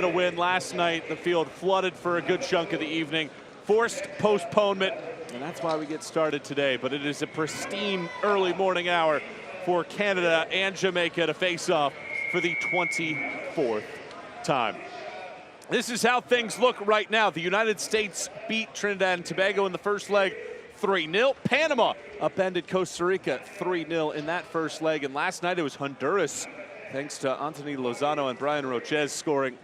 A win last night. The field flooded for a good chunk of the evening. Forced postponement, and that's why we get started today. But it is a pristine early morning hour for Canada and Jamaica to face off for the 24th time. This is how things look right now. The United States beat Trinidad and Tobago in the first leg 3-0. Panama upended Costa Rica 3-0 in that first leg. And last night it was Honduras, thanks to Anthony Lozano and Brian Rochez scoring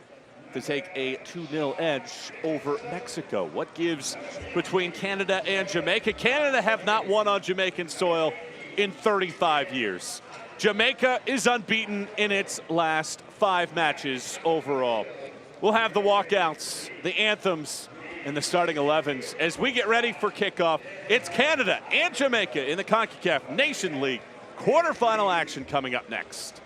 to take a 2-0 edge over Mexico. What gives between Canada and Jamaica? Canada have not won on Jamaican soil in 35 years. Jamaica is unbeaten in its last 5 matches overall. We'll have the walkouts, the anthems, and the starting 11s as we get ready for kickoff. It's Canada and Jamaica in the Concacaf Nation League quarterfinal action coming up next.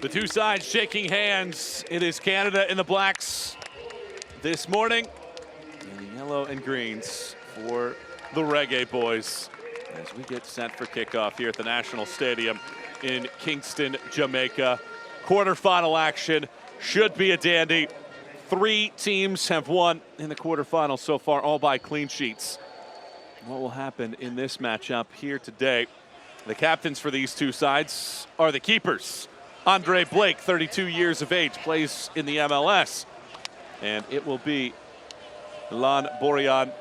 The two sides shaking hands. It is Canada in the blacks this morning, and the yellow and greens for the Reggae Boys as we get set for kickoff here at the National Stadium in Kingston, Jamaica. Quarterfinal action should be a dandy. 3 teams have won in the quarterfinals so far, all by clean sheets. What will happen in this matchup here today? The captains for these two sides are the keepers. Andre Blake, 32 years of age, plays in the MLS. And it will be Lan Borjan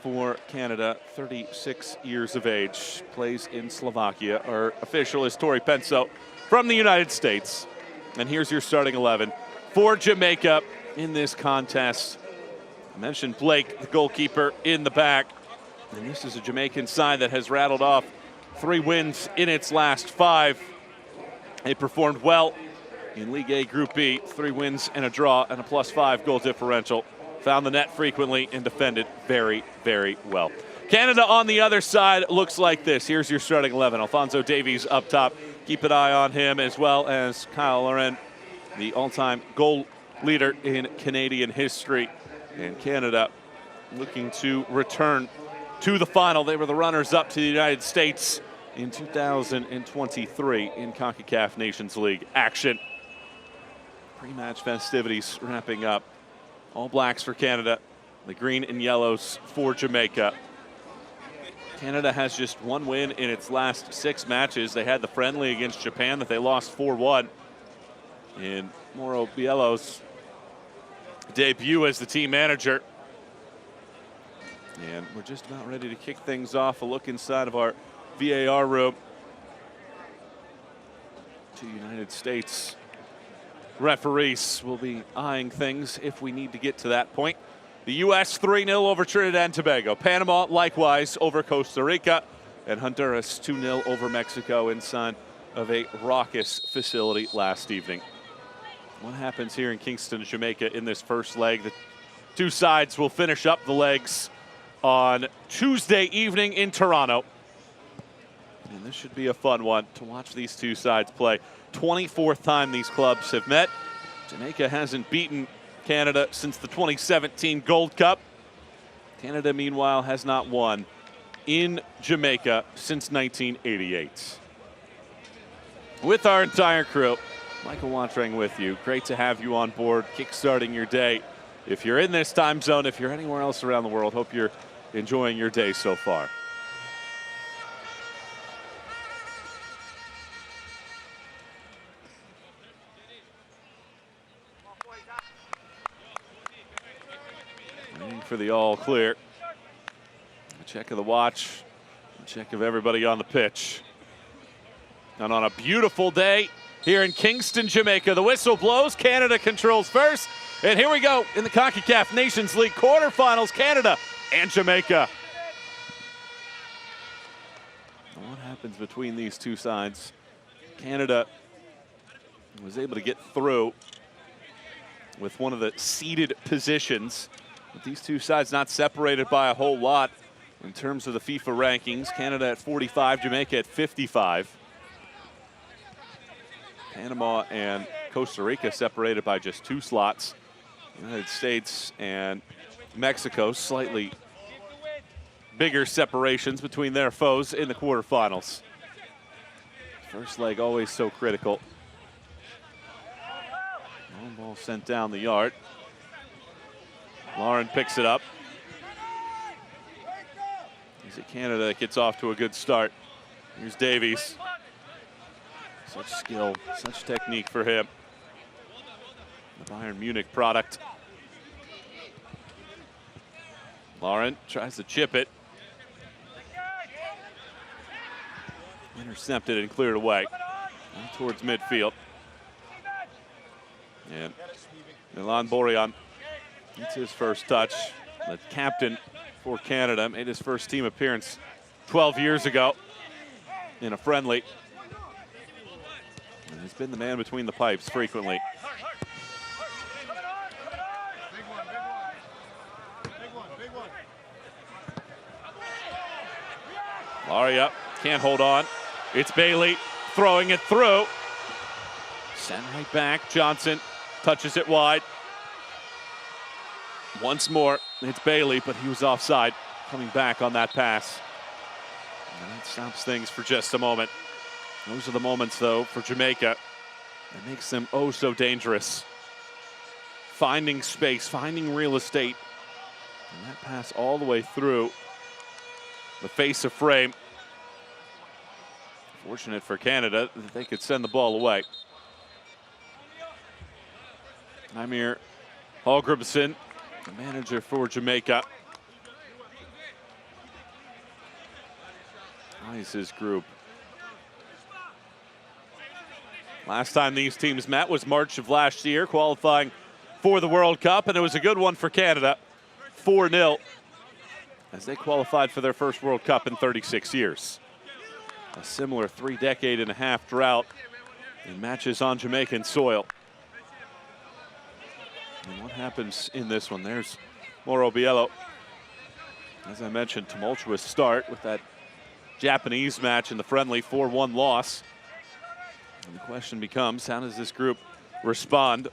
for Canada, 36 years of age, plays in Slovakia. Our official is Tori Penso from the United States. And here's your starting 11 for Jamaica in this contest. I mentioned Blake, the goalkeeper, in the back. And this is a Jamaican side that has rattled off 3 wins in its last 5. They performed well in League A Group B, 3 wins and a draw and a +5 goal differential. Found the net frequently and defended very, very well. Canada on the other side looks like this. Here's your starting 11. Alphonso Davies up top. Keep an eye on him, as well as Kyle Laurent, the all-time goal leader in Canadian history. And Canada looking to return to the final. They were the runners-up to the United States in 2023 in Concacaf Nations League action. Pre-match festivities wrapping up. All blacks for Canada, the green and yellows for Jamaica. Canada has just 1 win in its last 6 matches. They had the friendly against Japan that they lost 4-1. In Mauro Biello's debut as the team manager. And we're just about ready to kick things off. A look inside of our VAR room. 2 United States referees will be eyeing things if we need to get to that point. The U.S. 3-0 over Trinidad and Tobago. Panama likewise over Costa Rica. And Honduras 2-0 over Mexico inside of a raucous facility last evening. What happens here in Kingston, Jamaica in this first leg? The two sides will finish up the legs on Tuesday evening in Toronto. And this should be a fun one to watch these two sides play. 24th time these clubs have met. Jamaica hasn't beaten Canada since the 2017 Gold Cup. Canada, meanwhile, has not won in Jamaica since 1988. With our entire crew, Michael Wantrang with you. Great to have you on board, kickstarting your day. If you're in this time zone, if you're anywhere else around the world, hope you're enjoying your day so far. Waiting for the all clear. A check of the watch, a check of everybody on the pitch. And on a beautiful day here in Kingston, Jamaica, the whistle blows. Canada controls first. And here we go in the Concacaf Nations League quarterfinals, Canada and Jamaica. What happens between these two sides? Canada was able to get through with one of the seeded positions. But these two sides not separated by a whole lot in terms of the FIFA rankings. Canada at 45, Jamaica at 55. Panama and Costa Rica separated by just 2 slots. United States and Mexico, slightly bigger separations between their foes in the quarterfinals. First leg always so critical. Long ball sent down the yard. Lauren picks it up. Is it Canada that gets off to a good start? Here's Davies. Such skill, such technique for him. The Bayern Munich product. Lauren tries to chip it. Intercepted and cleared away. Now towards midfield. And Lan Borjan gets his first touch. The captain for Canada made his first team appearance 12 years ago in a friendly. And he's been the man between the pipes frequently. Laurie up, can't hold on. It's Bailey throwing it through. Sent right back. Johnson touches it wide. Once more, it's Bailey, but he was offside. Coming back on that pass. And that stops things for just a moment. Those are the moments, though, for Jamaica that makes them oh so dangerous. Finding space, finding real estate. And that pass all the way through the face of frame. Fortunate for Canada that they could send the ball away. Amir Hallgrimsson, the manager for Jamaica, eyes his group. Last time these teams met was March of last year, qualifying for the World Cup, and it was a good one for Canada, 4-0, as they qualified for their first World Cup in 36 years. A similar 3-decade-and-a-half drought in matches on Jamaican soil. And what happens in this one? There's Mauro Biello. As I mentioned, tumultuous start with that Japanese match in the friendly 4-1 loss. And the question becomes, how does this group respond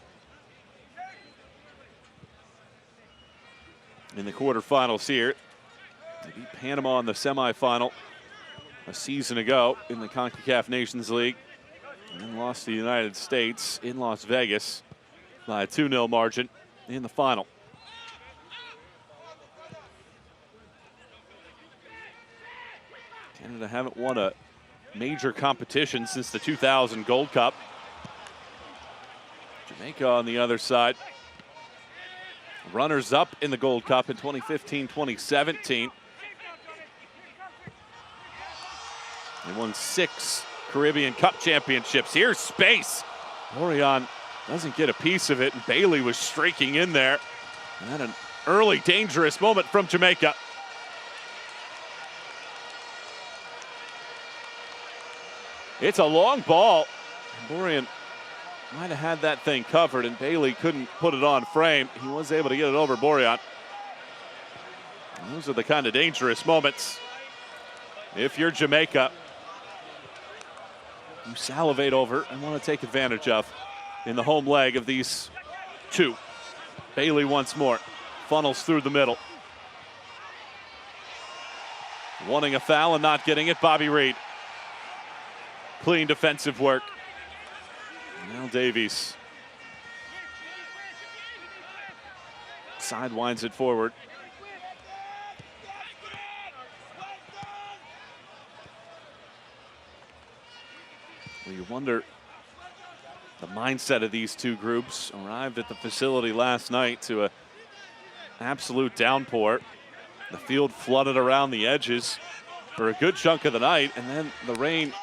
in the quarterfinals here? They beat Panama in the semifinal a season ago in the Concacaf Nations League, and then lost to the United States in Las Vegas by a 2-0 margin in the final. Canada haven't won a major competition since the 2000 Gold Cup. Jamaica on the other side, runners up in the Gold Cup in 2015-2017. They won 6 Caribbean Cup championships. Here's space. Orion doesn't get a piece of it, and Bailey was streaking in there. And then an early dangerous moment from Jamaica. It's a long ball. Orion might have had that thing covered, and Bailey couldn't put it on frame. He was able to get it over Borjan. And those are the kind of dangerous moments. If you're Jamaica, you salivate over and want to take advantage of in the home leg of these two. Bailey once more, funnels through the middle. Wanting a foul and not getting it, Bobby Reed. Clean defensive work. Now Davies. Sidewinds it forward. Well, you wonder the mindset of these two groups. Arrived at the facility last night to an absolute downpour. The field flooded around the edges for a good chunk of the night, and then the rain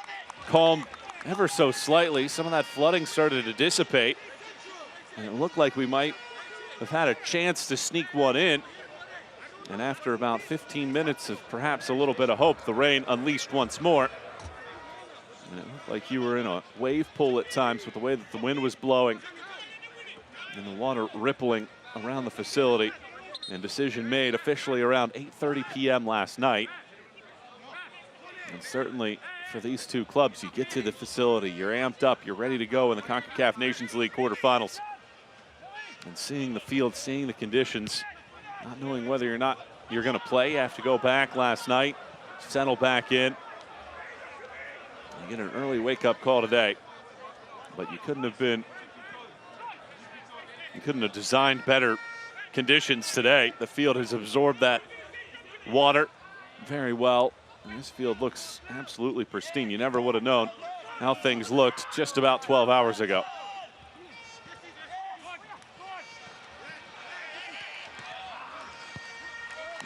calmed ever so slightly. Some of that flooding started to dissipate, and it looked like we might have had a chance to sneak one in. And after about 15 minutes of perhaps a little bit of hope, the rain unleashed once more. And it looked like you were in a wave pool at times with the way that the wind was blowing and the water rippling around the facility. And decision made officially around 8:30 p.m. last night. And certainly for these two clubs, you get to the facility, you're amped up, you're ready to go in the Concacaf Nations League quarterfinals. And seeing the field, seeing the conditions, not knowing whether or not you're going to play, you have to go back last night, settle back in. You get an early wake-up call today, but you couldn't have designed better conditions today. The field has absorbed that water very well, and this field looks absolutely pristine. You never would have known how things looked just about 12 hours ago.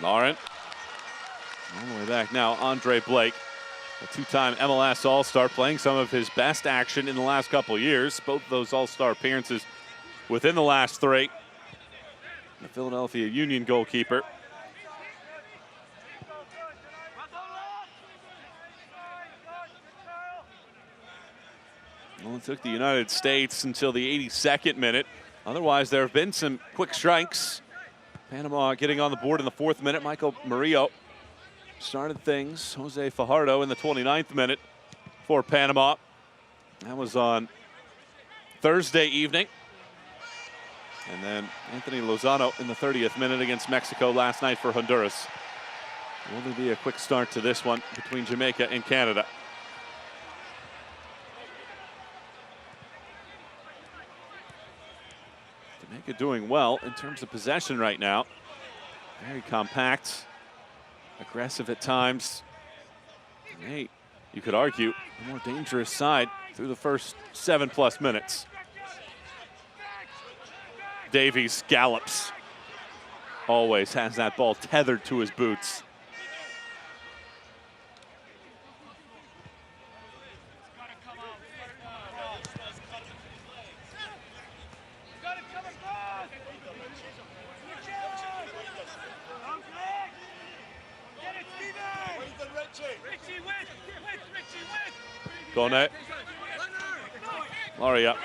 Laurent, all the way back now, Andre Blake, a two-time MLS All-Star, playing some of his best action in the last couple of years. Both of those All-Star appearances within the last 3. The Philadelphia Union goalkeeper. Well, it took the United States until the 82nd minute. Otherwise, there have been some quick strikes. Panama getting on the board in the 4th minute. Michael Murillo started things. Jose Fajardo in the 29th minute for Panama. That was on Thursday evening. And then Anthony Lozano in the 30th minute against Mexico last night for Honduras. Will there be a quick start to this one between Jamaica and Canada? Jamaica doing well in terms of possession right now. Very compact, aggressive at times. Hey, you could argue the more dangerous side through the first 7+ minutes. Davies gallops. Always has that ball tethered to his boots. Gone. Laria.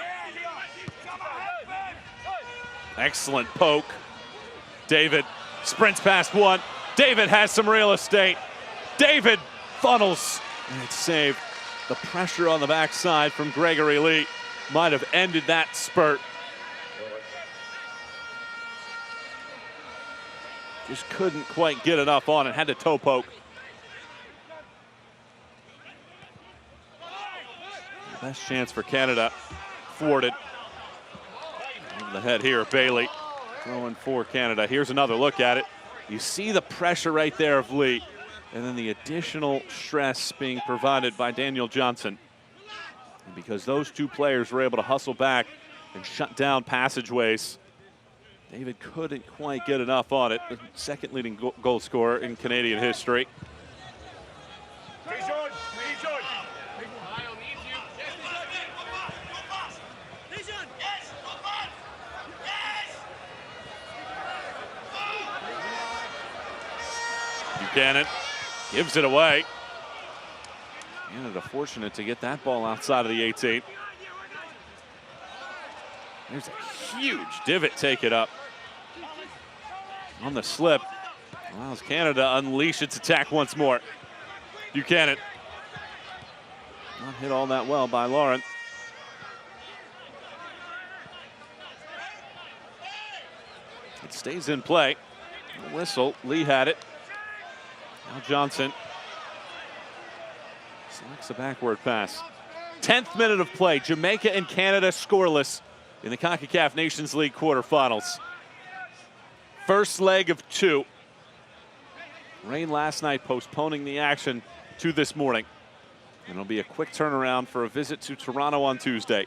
Excellent poke. David sprints past one. David has some real estate. David funnels, and it's saved. The pressure on the backside from Gregory Lee might have ended that spurt. Just couldn't quite get enough on it, had to toe poke. Best chance for Canada, thwarted. Over the head here, Bailey throwing for Canada. Here's another look at it. You see the pressure right there of Lee, and then the additional stress being provided by Daniel Johnson. And because those two players were able to hustle back and shut down passageways, David couldn't quite get enough on it. The second leading goal scorer in Canadian history. Buchanan gives it away. Canada fortunate to get that ball outside of the 18. There's a huge divot, take it up. On the slip, allows Canada to unleash its attack once more. Buchanan. Not hit all that well by Lauren. It stays in play. A whistle, Lee had it. Now Johnson selects a backward pass. 10th minute of play, Jamaica and Canada scoreless in the Concacaf Nations League quarterfinals. First leg of 2. Rain last night postponing the action to this morning. And it'll be a quick turnaround for a visit to Toronto on Tuesday.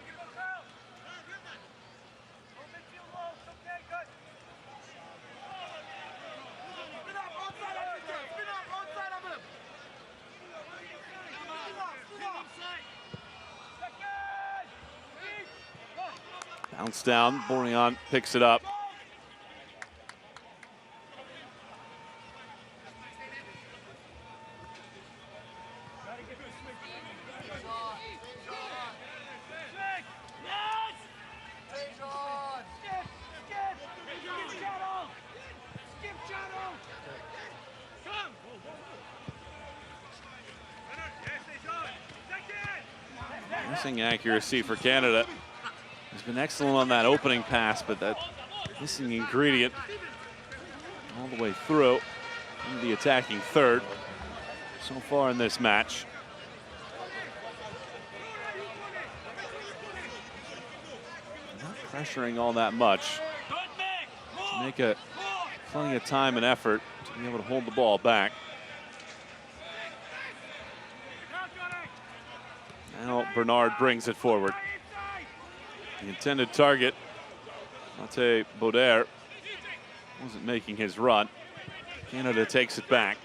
Bounce down, Bourignon picks it up. Missing accuracy for Canada. He's been excellent on that opening pass, but that missing ingredient all the way through into the attacking third so far in this match. Not pressuring all that much. Jamaica plenty of time and effort to be able to hold the ball back. Now Bernard brings it forward. The intended target, Mate Bauder, wasn't making his run. Canada takes it back.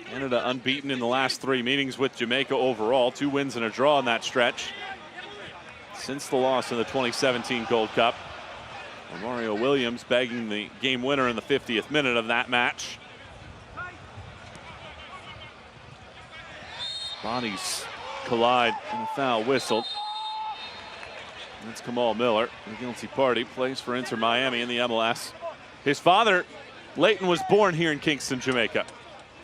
Canada unbeaten in the last 3 meetings with Jamaica overall. 2 wins and a draw in that stretch since the loss in the 2017 Gold Cup. Mario Williams bagging the game winner in the 50th minute of that match. Bodies collide and a foul whistled. That's Kamal Miller, the guilty party, plays for Inter Miami in the MLS. His father, Leighton, was born here in Kingston, Jamaica.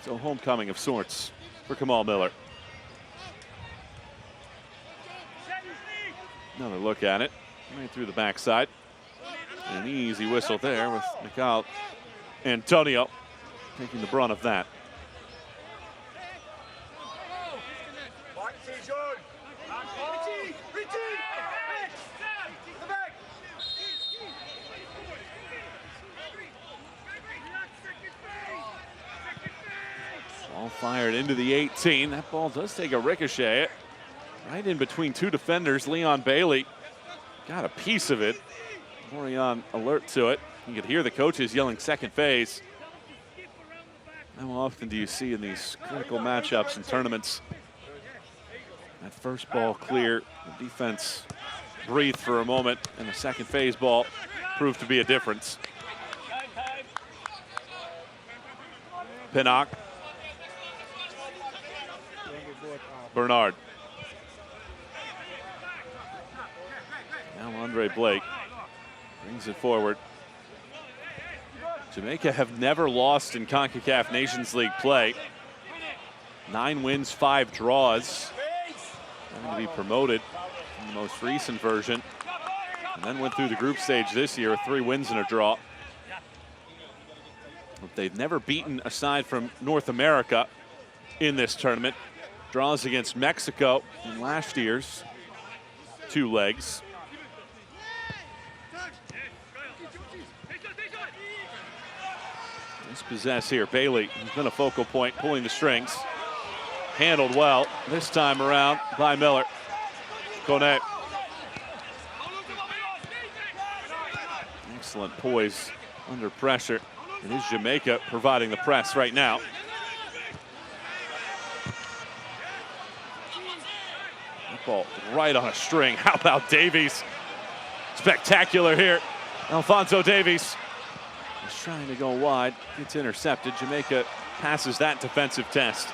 So homecoming of sorts for Kamal Miller. Another look at it, right through the backside. An easy whistle there with Miguel Antonio taking the brunt of that. Ball fired into the 18. That ball does take a ricochet. Right in between two defenders. Leon Bailey got a piece of it. Orion alert to it. You could hear the coaches yelling second phase. How often do you see in these critical matchups and tournaments that first ball clear, the defense breathed for a moment, and the second phase ball proved to be a difference. Pinnock. Bernard. Now Andre Blake brings it forward. Jamaica have never lost in Concacaf Nations League play. 9 wins, 5 draws. Going to be promoted in the most recent version. And then went through the group stage this year with 3 wins and a draw. But they've never beaten aside from North America in this tournament. Draws against Mexico in last year's 2 legs. Let's possess here. Bailey has been a focal point, pulling the strings. Handled well this time around by Miller. Kone. Excellent poise under pressure. It is Jamaica providing the press right now. That ball right on a string. How about Davies? Spectacular here. Alfonso Davies is trying to go wide. It's intercepted. Jamaica passes that defensive test.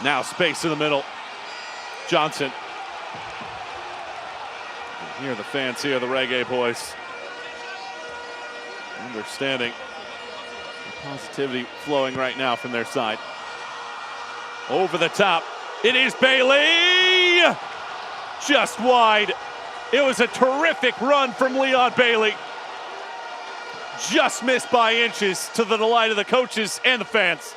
Now space in the middle. Johnson. And here the fans here, the Reggae boys. Understanding the positivity flowing right now from their side. Over the top. It is Bailey! Just wide. It was a terrific run from Leon Bailey. Just missed by inches, to the delight of the coaches and the fans.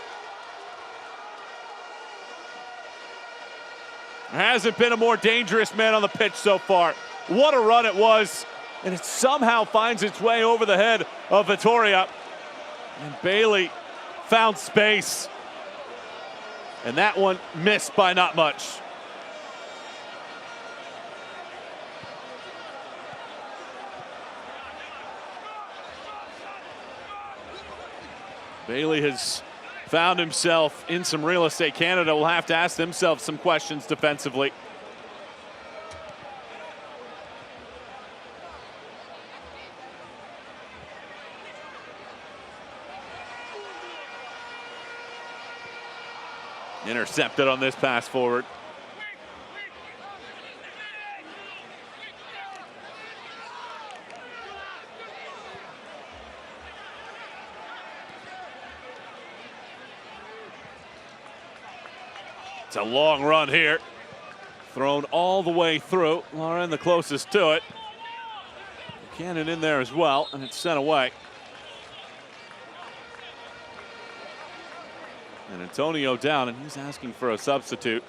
There hasn't been a more dangerous man on the pitch so far. What a run it was. And it somehow finds its way over the head of Vittoria. And Bailey found space. And that one missed by not much. Bailey has found himself in some real estate. Canada will have to ask themselves some questions defensively. Intercepted on this pass forward. It's a long run here. Thrown all the way through. Lauren the closest to it. Cannon in there as well, and it's sent away. And Antonio down, and he's asking for a substitute.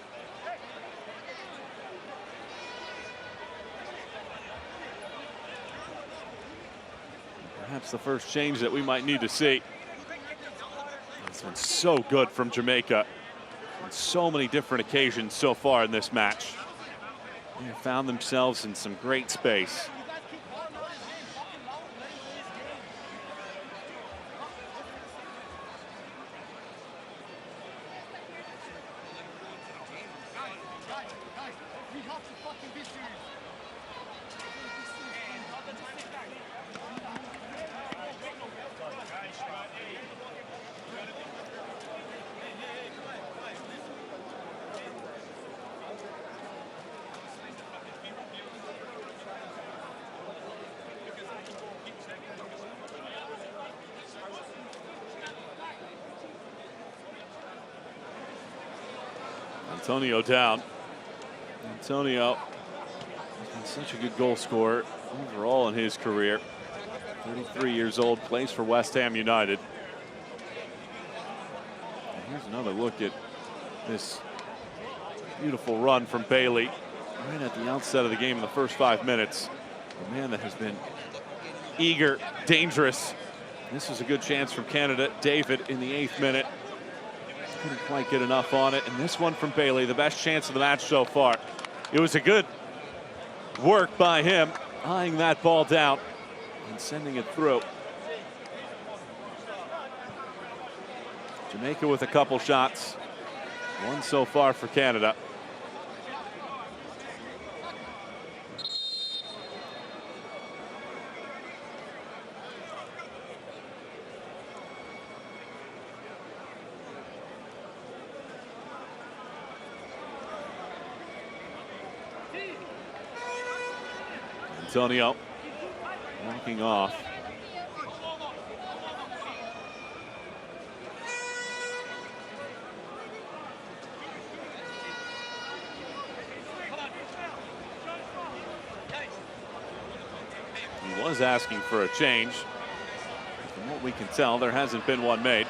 Perhaps the first change that we might need to see. It's been so good from Jamaica on so many different occasions so far in this match. They have found themselves in some great space. Antonio down. Antonio has been such a good goal scorer overall in his career. 33 years old, plays for West Ham United. And here's another look at this beautiful run from Bailey right at the outset of the game in the first 5 minutes. A man that has been eager, dangerous. This is a good chance from Canada. David in the 8th minute. Couldn't quite get enough on it. And this one from Bailey, the best chance of the match so far. It was a good work by him, eyeing that ball down and sending it through. Jamaica with a couple shots. One so far for Canada. Antonio walking off. He was asking for a change. From what we can tell, there hasn't been one made.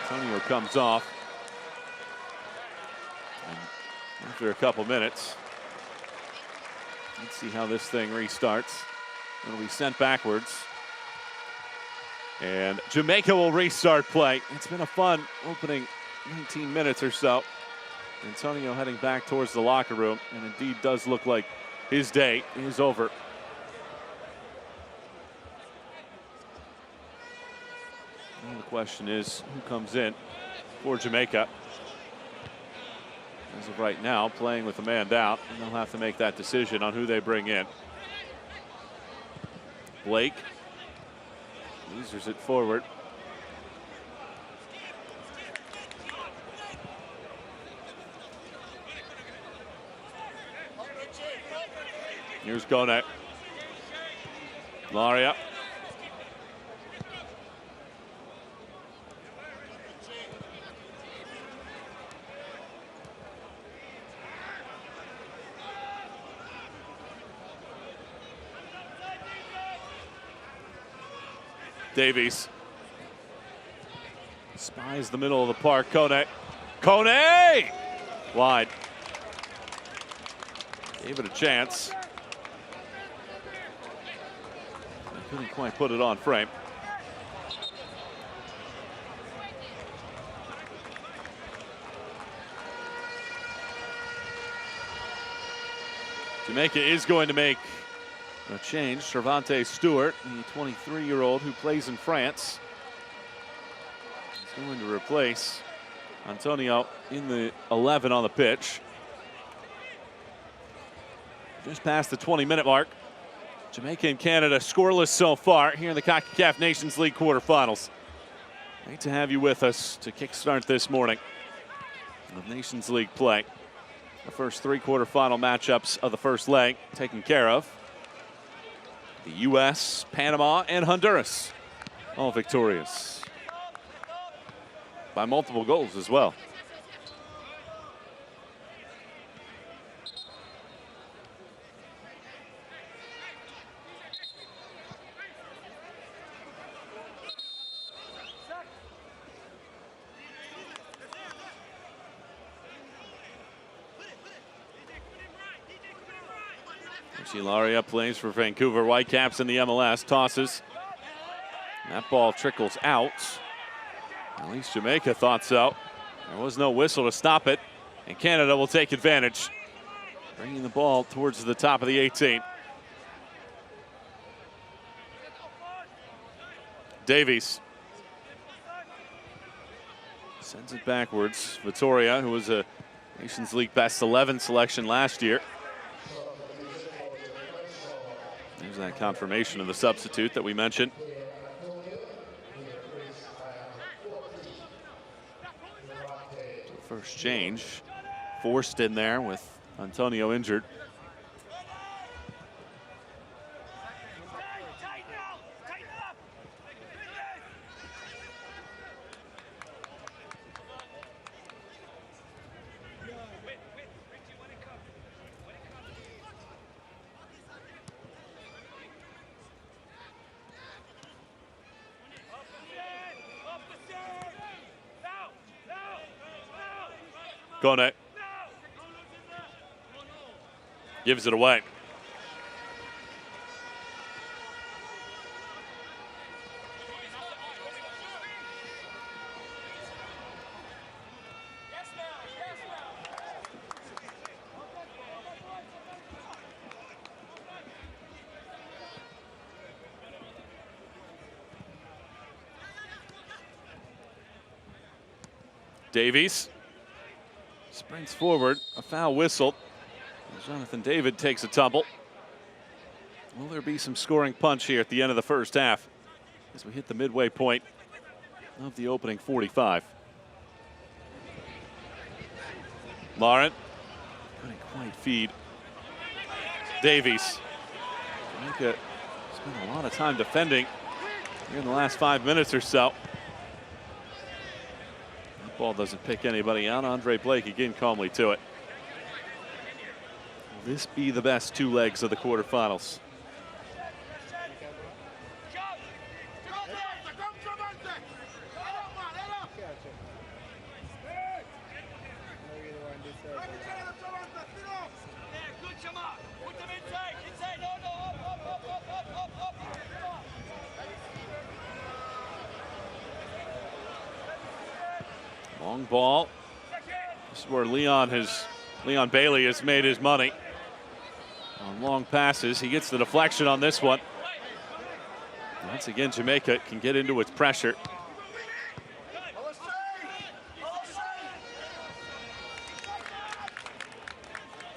Antonio comes off. After a couple minutes, let's see how this thing restarts. It'll be sent backwards. And Jamaica will restart play. It's been a fun opening 19 minutes or so. Antonio heading back towards the locker room, and indeed does look like his day is over. Well, the question is, who comes in for Jamaica? As of right now, playing with a man down, and they'll have to make that decision on who they bring in. Blake losers it forward. Here's Gone. Laria. Davies spies the middle of the park. Kone. Wide. Gave it a chance. Couldn't quite put it on frame. Jamaica is going to make a change. Cervantes Stewart, the 23-year-old who plays in France, is going to replace Antonio in the 11 on the pitch. Just past the 20-minute mark. Jamaica and Canada scoreless so far here in the Concacaf Nations League quarterfinals. Great to have you with us to kickstart this morning of Nations League play. The first 3 quarterfinal matchups of the first leg taken care of. The U.S., Panama, and Honduras, all victorious by multiple goals as well. Laria plays for Vancouver Whitecaps in the MLS, tosses. That ball trickles out. At least Jamaica thought so. There was no whistle to stop it, and Canada will take advantage, bringing the ball towards the top of the 18. Davies sends it backwards. Vittoria, who was a Nations League best 11 selection last year. There's that confirmation of the substitute that we mentioned. First change forced in there with Antonio injured. Kone gives it away. Davies sprints forward, a foul whistle. Jonathan David takes a tumble. Will there be some scoring punch here at the end of the first half as we hit the midway point of the opening 45? Lauren couldn't quite feed Davies. Jamaica spent a lot of time defending here in the last 5 minutes or so. That ball doesn't pick anybody out. Andre Blake again calmly to it. Will this be the best two legs of the quarterfinals? Long ball. This is where Leon Bailey has made his money on long passes. He gets the deflection on this one. Once again, Jamaica can get into its pressure.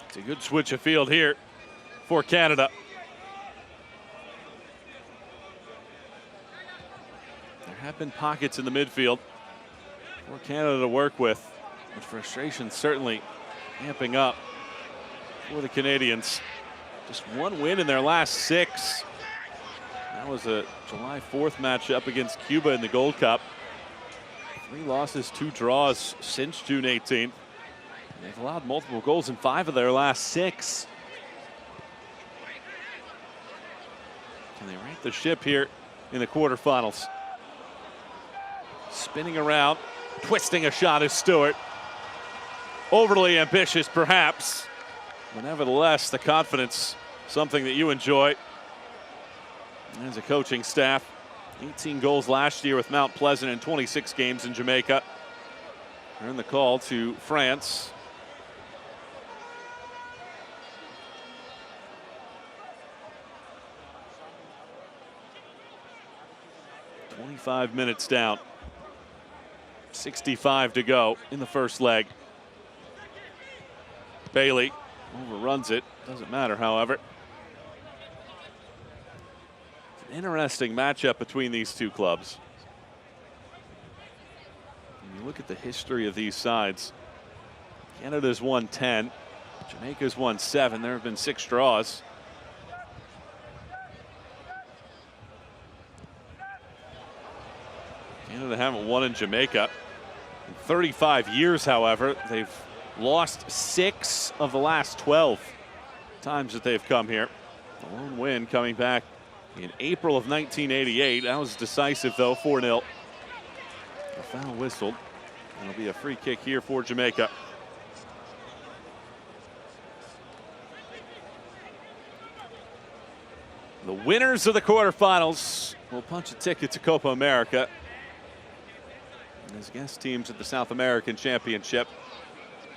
It's a good switch of field here for Canada. There have been pockets in the midfield for Canada to work with, but frustration certainly amping up for the Canadians. Just one win in their last 6. That was a July 4th matchup against Cuba in the Gold Cup. 3 losses, 2 draws since June 18th. They've allowed multiple goals in 5 of their last 6. Can they right the ship here in the quarterfinals? Spinning around, twisting a shot is Stewart. Overly ambitious, perhaps, but nevertheless, the confidence, something that you enjoy as a coaching staff. 18 goals last year with Mount Pleasant in 26 games in Jamaica. Earned the call to France. "25 minutes down. 65 to go in the first leg. Bailey overruns it. Doesn't matter, however. It's an interesting matchup between these two clubs. When you look at the history of these sides, Canada's won 10. Jamaica's won 7. There have been 6 draws. Canada haven't won in Jamaica in 35 years, however. They've lost 6 of the last 12 times that they've come here. The lone win coming back in April of 1988. That was decisive, though, 4-0. A foul whistled. It'll be a free kick here for Jamaica. The winners of the quarterfinals will punch a ticket to Copa America as guest teams at the South American Championship.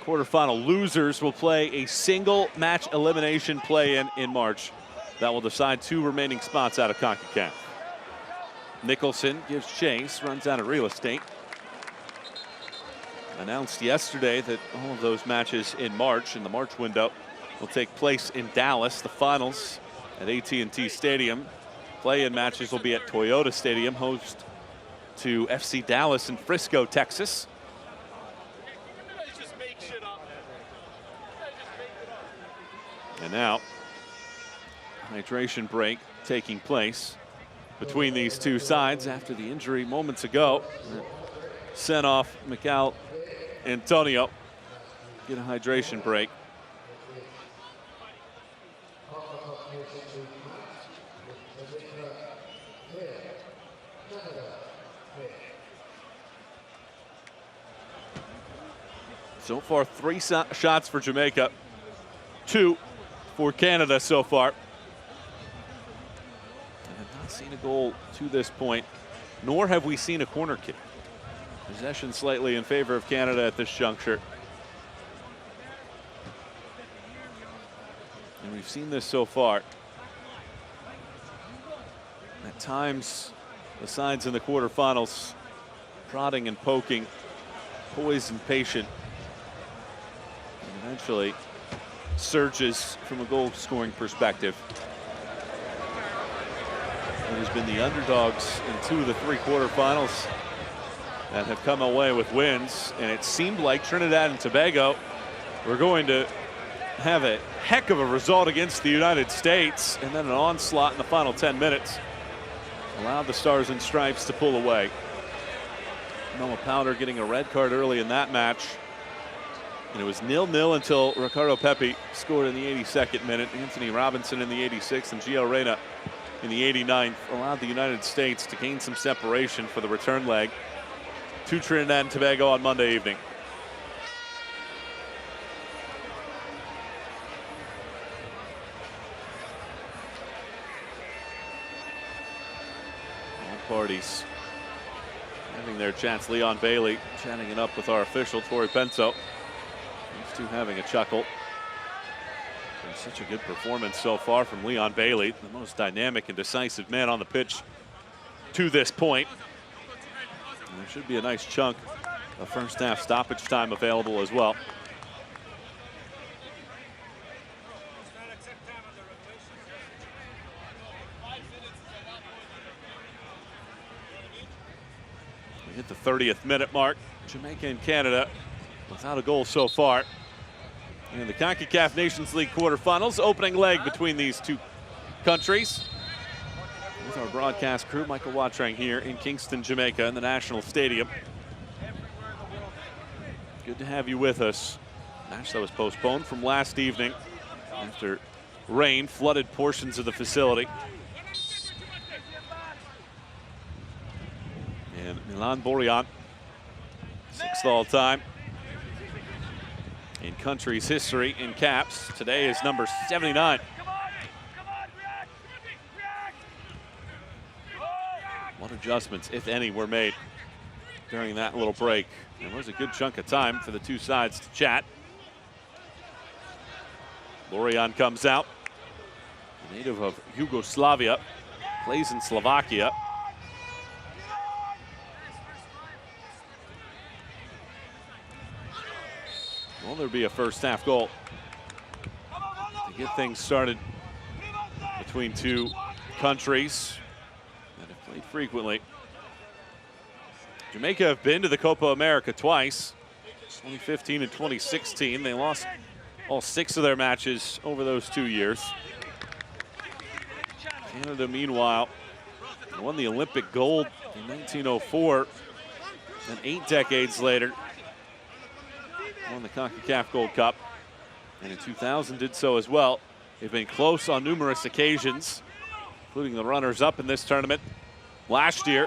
Quarterfinal losers will play a single match elimination play-in in March that will decide 2 remaining spots out of Concacaf. Nicholson gives chase, runs out of real estate. Announced yesterday that all of those matches in March, in the March window, will take place in Dallas. The finals at AT&T Stadium. Play-in matches will be at Toyota Stadium, host to FC Dallas in Frisco, Texas. And now, hydration break taking place between these two sides after the injury moments ago. Sent off Mikel Antonio. Get a hydration break. So far, 3 shots for Jamaica, 2 for Canada so far. I have not seen a goal to this point, nor have we seen a corner kick. Possession slightly in favor of Canada at this juncture. And we've seen this so far. At times, the sides in the quarterfinals prodding and poking, poised and patient, and eventually surges from a goal-scoring perspective. It has been the underdogs in 2 of the 3 quarterfinals that have come away with wins, and it seemed like Trinidad and Tobago were going to have a heck of a result against the United States, and then an onslaught in the final 10 minutes allowed the Stars and Stripes to pull away. Noah Powder getting a red card early in that match, and it was 0-0 until Ricardo Pepi scored in the 82nd minute. Anthony Robinson in the 86th and Gio Reyna in the 89th allowed the United States to gain some separation for the return leg to Trinidad and Tobago on Monday evening. All parties having their chance. Leon Bailey chatting it up with our official, Tori Penso. These two having a chuckle. And such a good performance so far from Leon Bailey, the most dynamic and decisive man on the pitch to this point. And there should be a nice chunk of first half stoppage time available as well. We hit the 30th minute mark. Jamaica and Canada without a goal so far in the Concacaf Nations League quarterfinals, opening leg between these two countries. With our broadcast crew, Michael Watrang here in Kingston, Jamaica, in the National Stadium. Good to have you with us. Match that was postponed from last evening after rain flooded portions of the facility. And Milan Borjan, 6th all time in country's history in caps. Today is number 79. What adjustments, if any, were made during that little break? It was a good chunk of time for the two sides to chat. Borjan comes out, a native of Yugoslavia, plays in Slovakia. Will there be a first half goal to get things started between two countries that have played frequently? Jamaica have been to the Copa America twice, 2015 and 2016. They lost all 6 of their matches over those 2 years. Canada, meanwhile, won the Olympic gold in 1904, and 8 decades later, won the Concacaf Gold Cup, and in 2000 did so as well. They've been close on numerous occasions, including the runners-up in this tournament last year.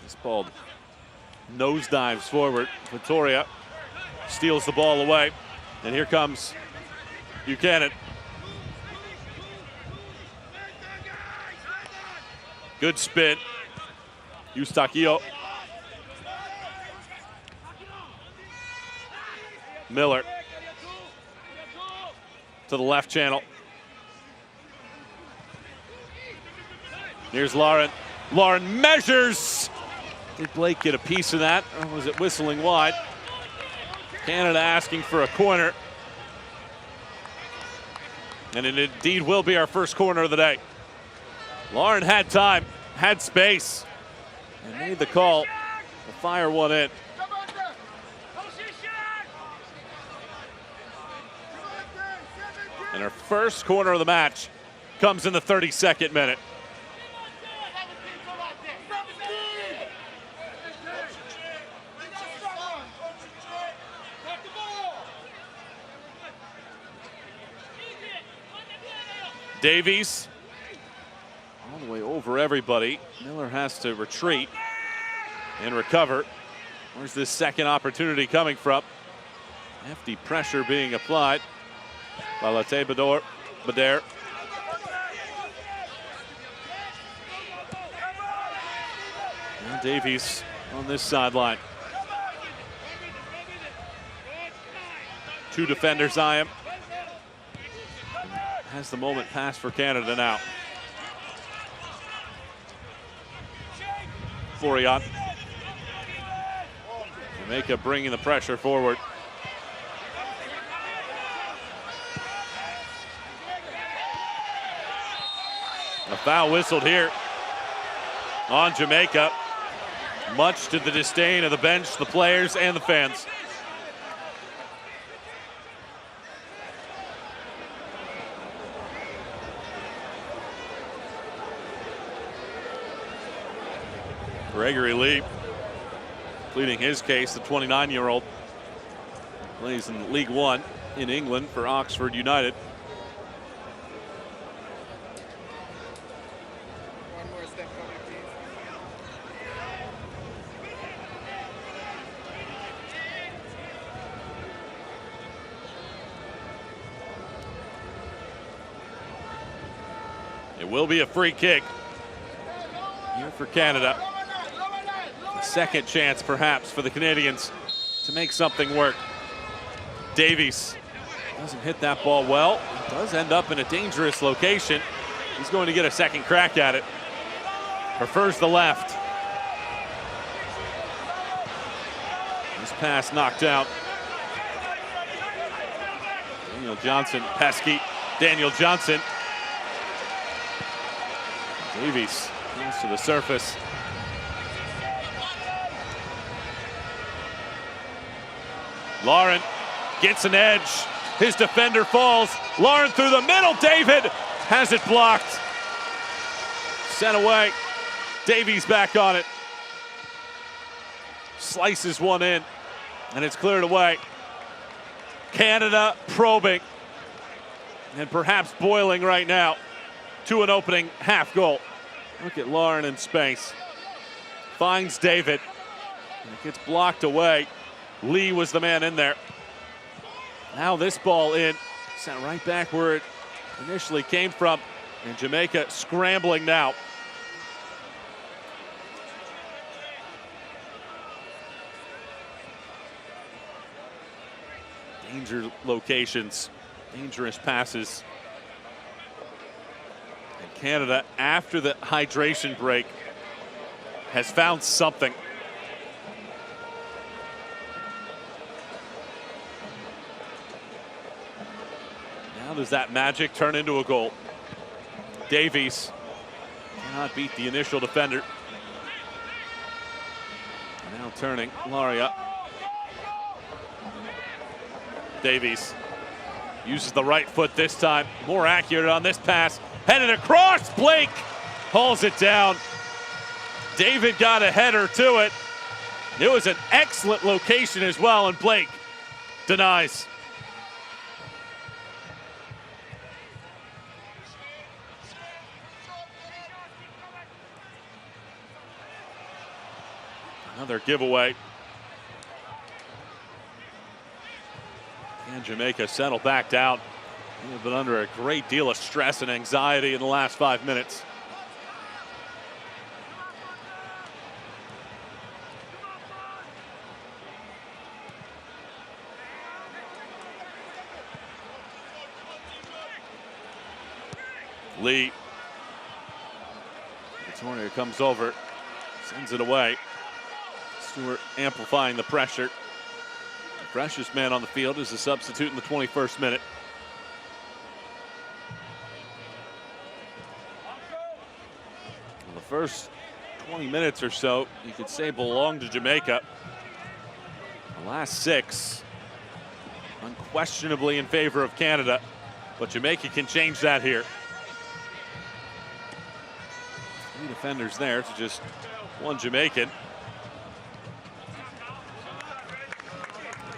This ball nosedives forward. Vittoria steals the ball away, and here comes Buchanan. Good spin. Eustachio. Miller to the left channel. Here's Lauren. Lauren measures. Did Blake get a piece of that, or was it whistling wide? Canada asking for a corner. And it indeed will be our first corner of the day. Lauren had time, had space, and made the call to fire one in. And our first corner of the match comes in the 32nd minute. Davies all the way over over everybody. Miller has to retreat and recover. Where's this second opportunity coming from? Hefty pressure being applied by Latte Bader. And Davies on this sideline. Two defenders eye him. Has the moment pass for Canada now. Florian. Jamaica bringing the pressure forward. A foul whistled here on Jamaica, much to the disdain of the bench, the players, and the fans. Gregory Lee pleading his case, the 29-year-old. Plays in League One in England for Oxford United. One more step forward, please. It will be a free kick here for Canada. A second chance, perhaps, for the Canadians to make something work. Davies doesn't hit that ball well. It does end up in a dangerous location. He's going to get a second crack at it. Prefers the left. This pass knocked out. Daniel Johnson, pesky. Daniel Johnson. Davies comes to the surface. Lauren gets an edge. His defender falls. Lauren through the middle. David has it blocked. Sent away. Davies back on it. Slices one in, and it's cleared away. Canada probing and perhaps boiling right now to an opening half goal. Look at Lauren in space. Finds David, and it gets blocked away. Lee was the man in there. Now this ball in, sent right back where it initially came from, and Jamaica scrambling now. Danger locations, dangerous passes. And Canada, after the hydration break, has found something. Now does that magic turn into a goal? Davies cannot beat the initial defender. Now turning, Laria. Davies uses the right foot this time, more accurate on this pass. Headed across, Blake hauls it down. David got a header to it. It was an excellent location as well, and Blake denies. Another giveaway. And Jamaica settled back down. They've been under a great deal of stress and anxiety in the last 5 minutes. Lee. Tornier comes over, sends it away. Stewart amplifying the pressure. The freshest man on the field is a substitute in the 21st minute. Well, the first 20 minutes or so, you could say, belonged to Jamaica. The last 6, unquestionably in favor of Canada, but Jamaica can change that here. 3 defenders there to just 1 Jamaican.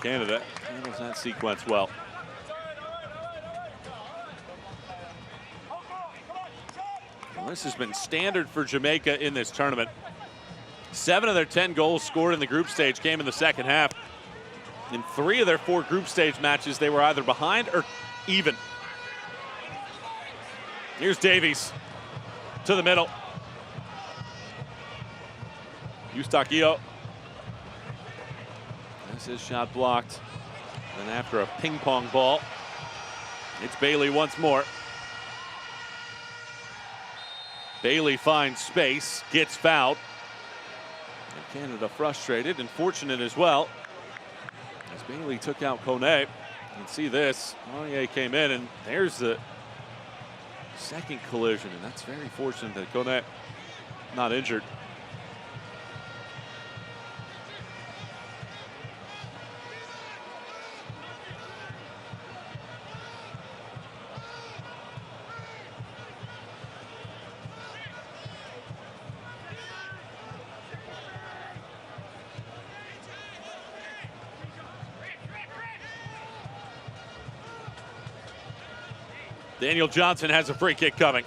Canada handles that sequence well. This has been standard for Jamaica in this tournament. 7 of their 10 goals scored in the group stage came in the second half. In 3 of their 4 group stage matches, they were either behind or even. Here's Davies to the middle. Eustaquio. This is shot blocked. And after a ping pong ball, it's Bailey once more. Bailey finds space, gets fouled. And Canada frustrated and fortunate as well, as Bailey took out Kone. You can see this. Mounier came in, and there's the second collision, and that's very fortunate that Kone not injured. Daniel Johnson has a free kick coming.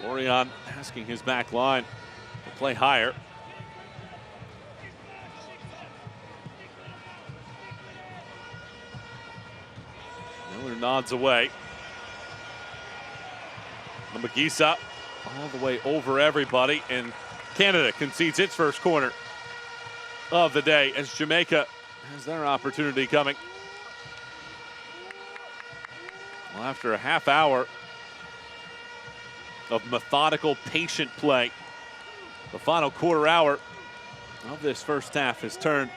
Orion asking his back line to play higher. Miller nods away. Magisa all the way over everybody, and Canada concedes its first corner of the day as Jamaica has their opportunity coming. Well, after a half hour of methodical, patient play, the final quarter hour of this first half has turned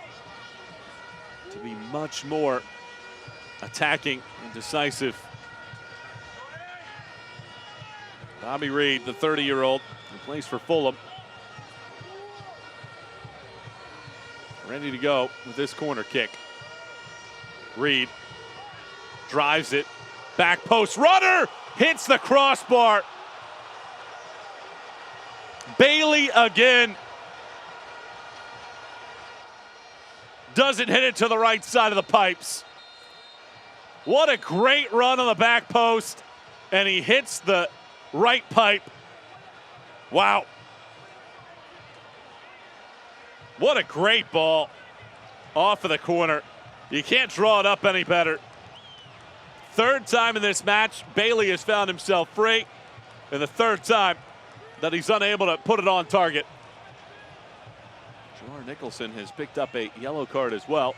to be much more attacking and decisive. Bobby Reed, the 30-year-old who plays for Fulham, ready to go with this corner kick. Reed drives it, back post, runner, hits the crossbar. Bailey again. Doesn't hit it to the right side of the pipes. What a great run on the back post, and he hits the right pipe. Wow. What a great ball off of the corner. You can't draw it up any better. Third time in this match, Bailey has found himself free, and the third time that he's unable to put it on target. Jar Nicholson has picked up a yellow card as well.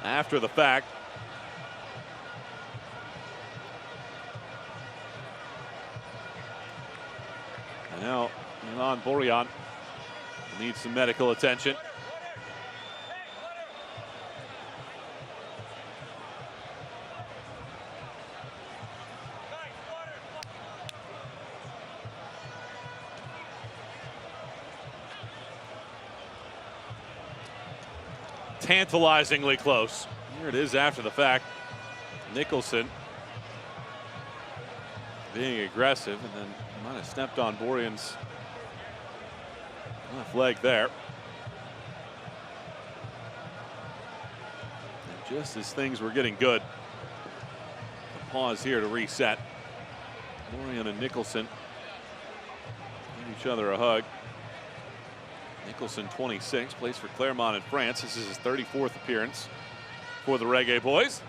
After the fact, now, Milan Borjan needs some medical attention. Tantalizingly close. Here it is after the fact. Nicholson being aggressive, and then might have stepped on Borjan's left leg there. And just as things were getting good, a pause here to reset. Borjan and Nicholson give each other a hug. Nicholson, 26, plays for Clermont in France. This is his 34th appearance for the Reggae Boys.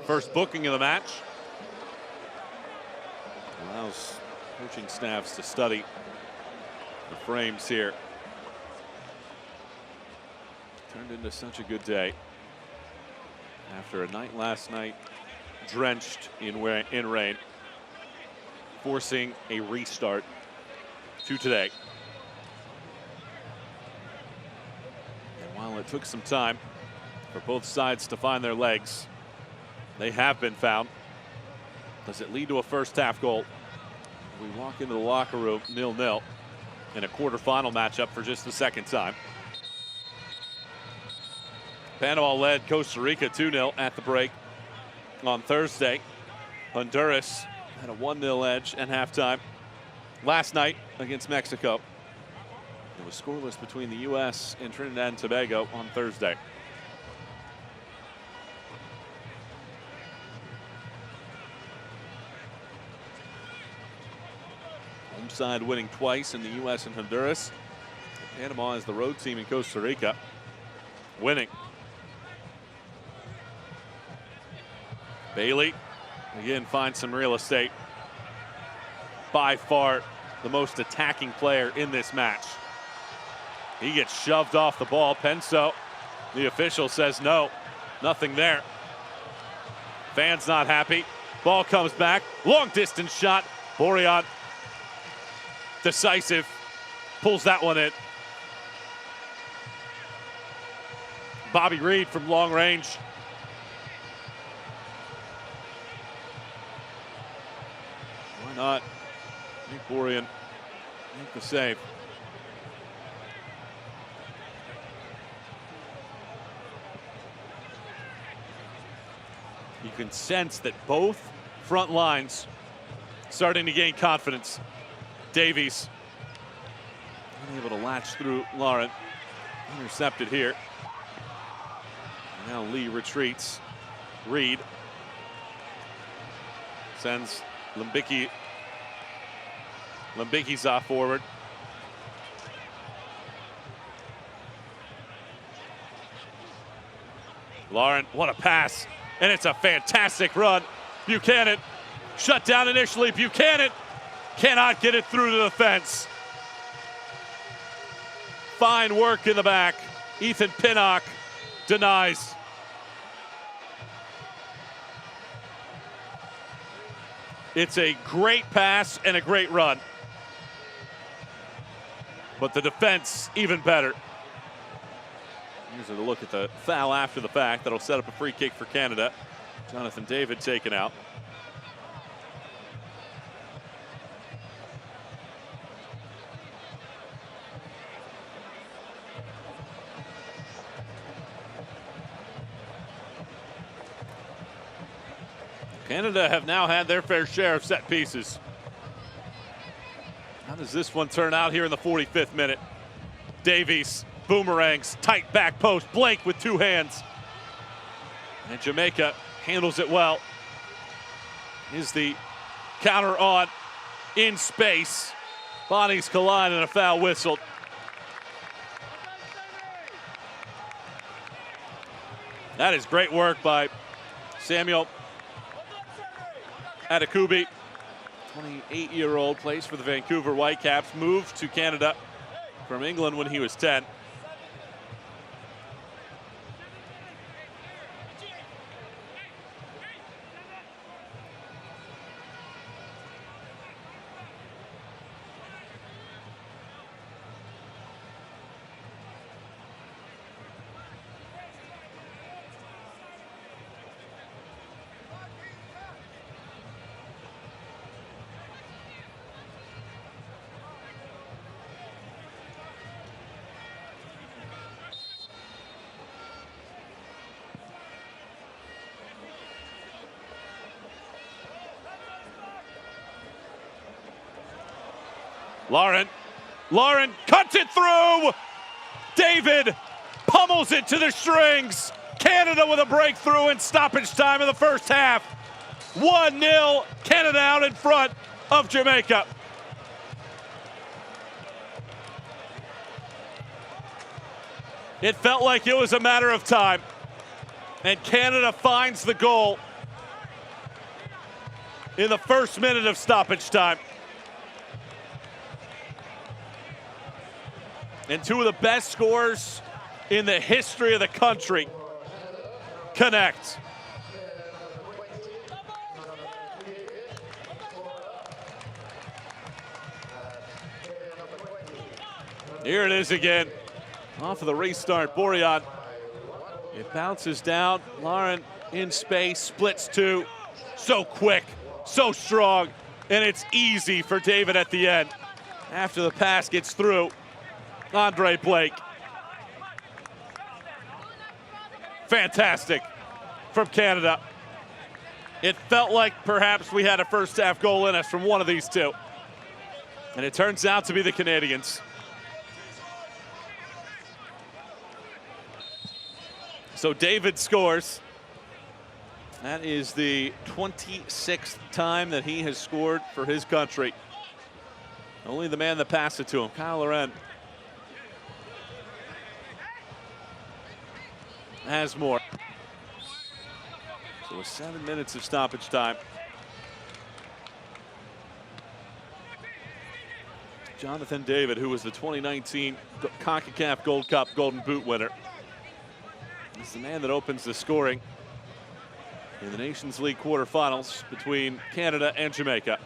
First booking of the match allows coaching staffs to study the frames here. Turned into such a good day after a night last night drenched in rain, forcing a restart to today. And while it took some time for both sides to find their legs, they have been found. Does it lead to a first half goal? We walk into the locker room 0-0 in a quarterfinal matchup for just the second time. Panama led Costa Rica 2-0 at the break on Thursday. Honduras had a 1-0 edge at halftime last night against Mexico. It was scoreless between the U.S. and Trinidad and Tobago on Thursday. Home side winning twice in the U.S. and Honduras. Panama is the road team in Costa Rica, winning. Bailey again finds some real estate. By far the most attacking player in this match. He gets shoved off the ball. Penso, the official, says no, nothing there. Fans not happy. Ball comes back. Long distance shot. Borjan, decisive, pulls that one in. Bobby Reed from long range. Why not make Borjan make the save? You can sense that both front lines starting to gain confidence. Davies unable to latch through Lauren. Intercepted here. Now Lee retreats. Reed sends Lambikiza forward. Lauren, what a pass. And it's a fantastic run. Buchanan shut down initially. Buchanan cannot get it through to the fence. Fine work in the back. Ethan Pinnock denies. It's a great pass and a great run. But the defense even better. Here's a look at the foul after the fact. That'll set up a free kick for Canada. Jonathan David taken out. Canada have now had their fair share of set pieces. How does this one turn out here in the 45th minute? Davies boomerangs, tight back post. Blake with two hands. And Jamaica handles it well. Is the counter on in space. Bodies collide and a foul whistled. That is great work by Samuel Adekubi. 28-year-old, plays for the Vancouver Whitecaps, moved to Canada from England when he was 10. Lauren cuts it through. David pummels it to the strings. Canada with a breakthrough in stoppage time in the first half. 1-0, Canada out in front of Jamaica. It felt like it was a matter of time. And Canada finds the goal in the first minute of stoppage time. And two of the best scorers in the history of the country connect. Here it is again. Off of the restart, Borjan. It bounces down. Lauren in space, splits two. So quick, so strong, and it's easy for David at the end. After the pass gets through, Andre Blake. Fantastic from Canada. It felt like perhaps we had a first half goal in us from one of these two. And it turns out to be the Canadians. So David scores. That is the 26th time that he has scored for his country. Only the man that passed it to him, Kyle Loren, has more. So with 7 minutes of stoppage time. Jonathan David, who was the 2019 Concacaf Gold Cup Golden Boot winner, is the man that opens the scoring in the Nations League quarterfinals between Canada and Jamaica.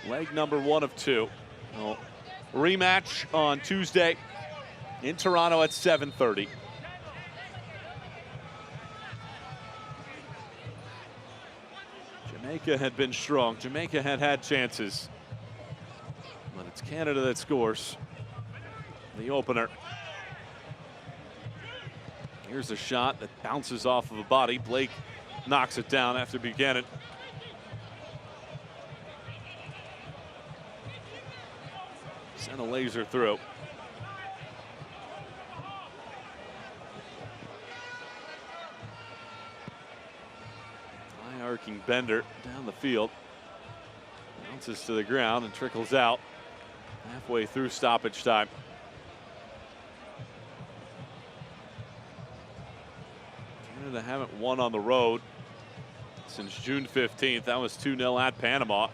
Leg number 1 of 2. Well, rematch on Tuesday in Toronto at 7:30. Jamaica had been strong. Jamaica had chances. But it's Canada that scores the opener. Here's a shot that bounces off of a body. Blake knocks it down after Buchanan. Sent a laser through. High arcing bender down the field. Bounces to the ground and trickles out halfway through stoppage time. Canada haven't won on the road since June 15th. That was 2-0 at Panama.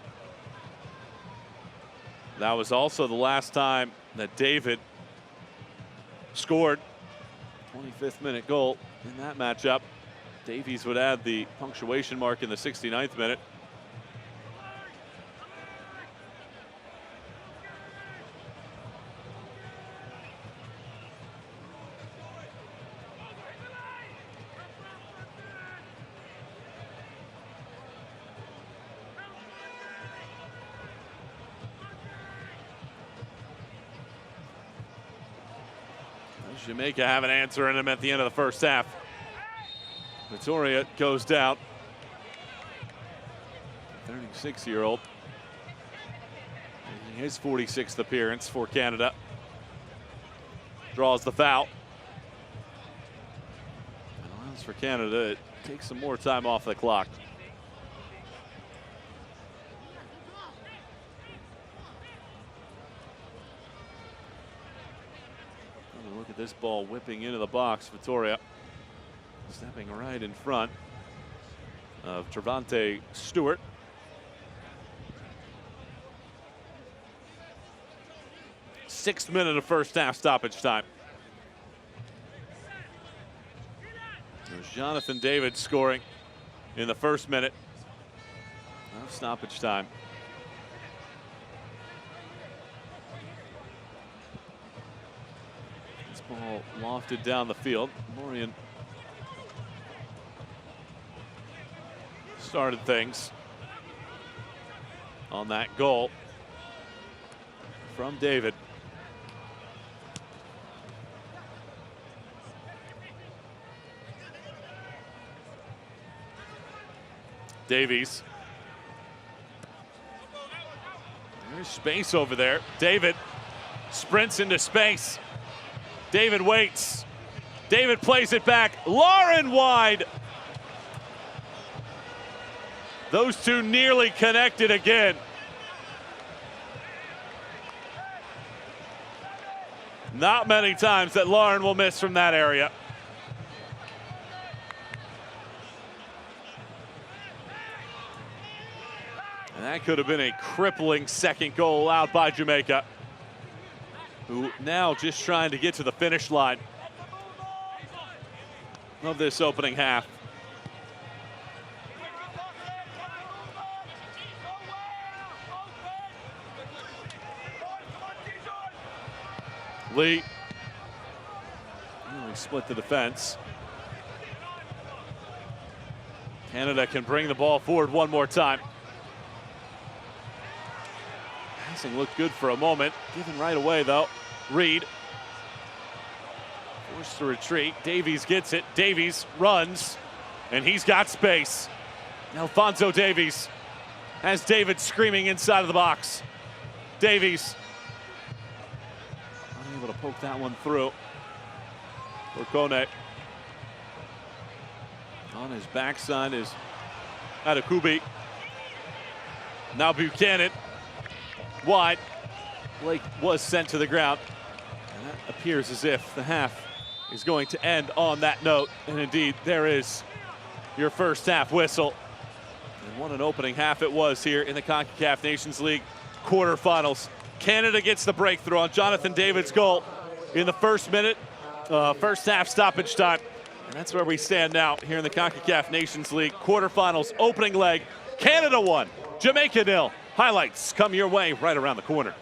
That was also the last time that David scored. 25th minute goal in that matchup. Davies would add the punctuation mark in the 69th minute. Jamaica have an answer in him at the end of the first half. Victoria goes down. 36-year-old. His 46th appearance for Canada. Draws the foul. And allows for Canada to take some more time off the clock. Look at this ball whipping into the box. Victoria stepping right in front of Trevante Stewart. Sixth minute of first half stoppage time. There's Jonathan David scoring in the first minute of stoppage time. Ball lofted down the field. Morian started things on that goal from David. Davies. There's space over there. David sprints into space. David waits. David plays it back. Lauren wide. Those two nearly connected again. Not many times that Lauren will miss from that area. And that could have been a crippling second goal allowed by Jamaica, who now just trying to get to the finish line of this opening half. Lee really split the defense. Canada can bring the ball forward one more time. Passing looked good for a moment. Given right away, though. Reed. Forced to retreat. Davies gets it. Davies runs, and he's got space. Alphonso Davies has David screaming inside of the box. Davies unable to poke that one through. Orkone on his backside is Adakubi. Now Buchanan wide. Blake was sent to the ground. And that appears as if the half is going to end on that note. And indeed, there is your first half whistle. And what an opening half it was here in the Concacaf Nations League quarterfinals. Canada gets the breakthrough on Jonathan David's goal in the first minute, first half stoppage time. And that's where we stand now here in the Concacaf Nations League quarterfinals opening leg. Canada 1, Jamaica 0. Highlights come your way right around the corner.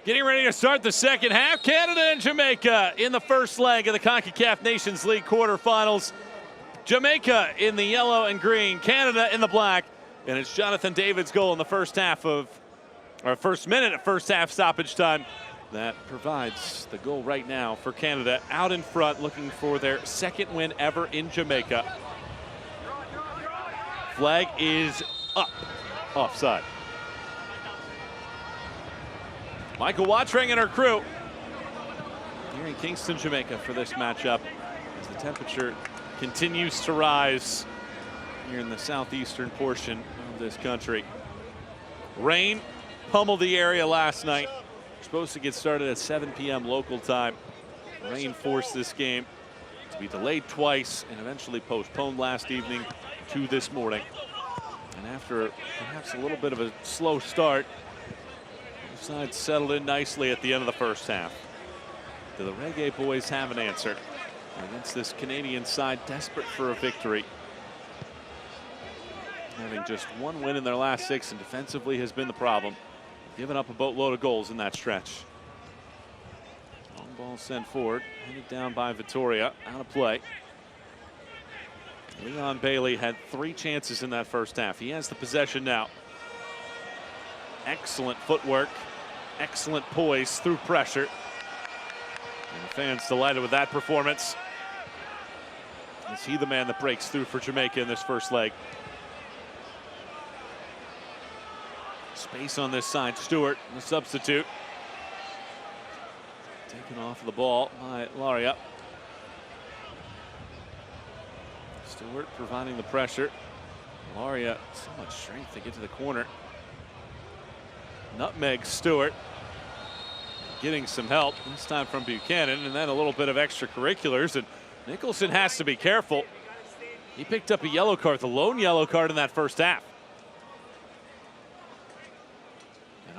Getting ready to start the second half. Canada and Jamaica in the first leg of the Concacaf Nations League quarterfinals. Jamaica in the yellow and green, Canada in the black. And it's Jonathan David's goal in the first half of, or first minute of first half stoppage time that provides the goal right now for Canada out in front, looking for their second win ever in Jamaica. Flag is up, offside. Michael Watring and her crew here in Kingston, Jamaica for this matchup as the temperature continues to rise here in the southeastern portion of this country. Rain pummeled the area last night. Supposed to get started at 7 p.m. local time. Rain forced this game to be delayed twice and eventually postponed last evening to this morning. And after perhaps a little bit of a slow start, both sides settled in nicely at the end of the first half. Do the Reggae boys have an answer against this Canadian side desperate for a victory? Having just one win in their last 6, and defensively has been the problem. Giving up a boatload of goals in that stretch. Long ball sent forward, headed down by Vittoria, out of play. Leon Bailey had 3 chances in that first half. He has the possession now. Excellent footwork, excellent poise through pressure. And the fans delighted with that performance. Is he the man that breaks through for Jamaica in this first leg? Space on this side. Stewart, the substitute. Taken off the ball by Laria. Stewart providing the pressure. Laria, so much strength to get to the corner. Nutmeg Stewart. Getting some help, this time from Buchanan, and then a little bit of extracurriculars. And Nicholson has to be careful. He picked up a yellow card, the lone yellow card in that first half.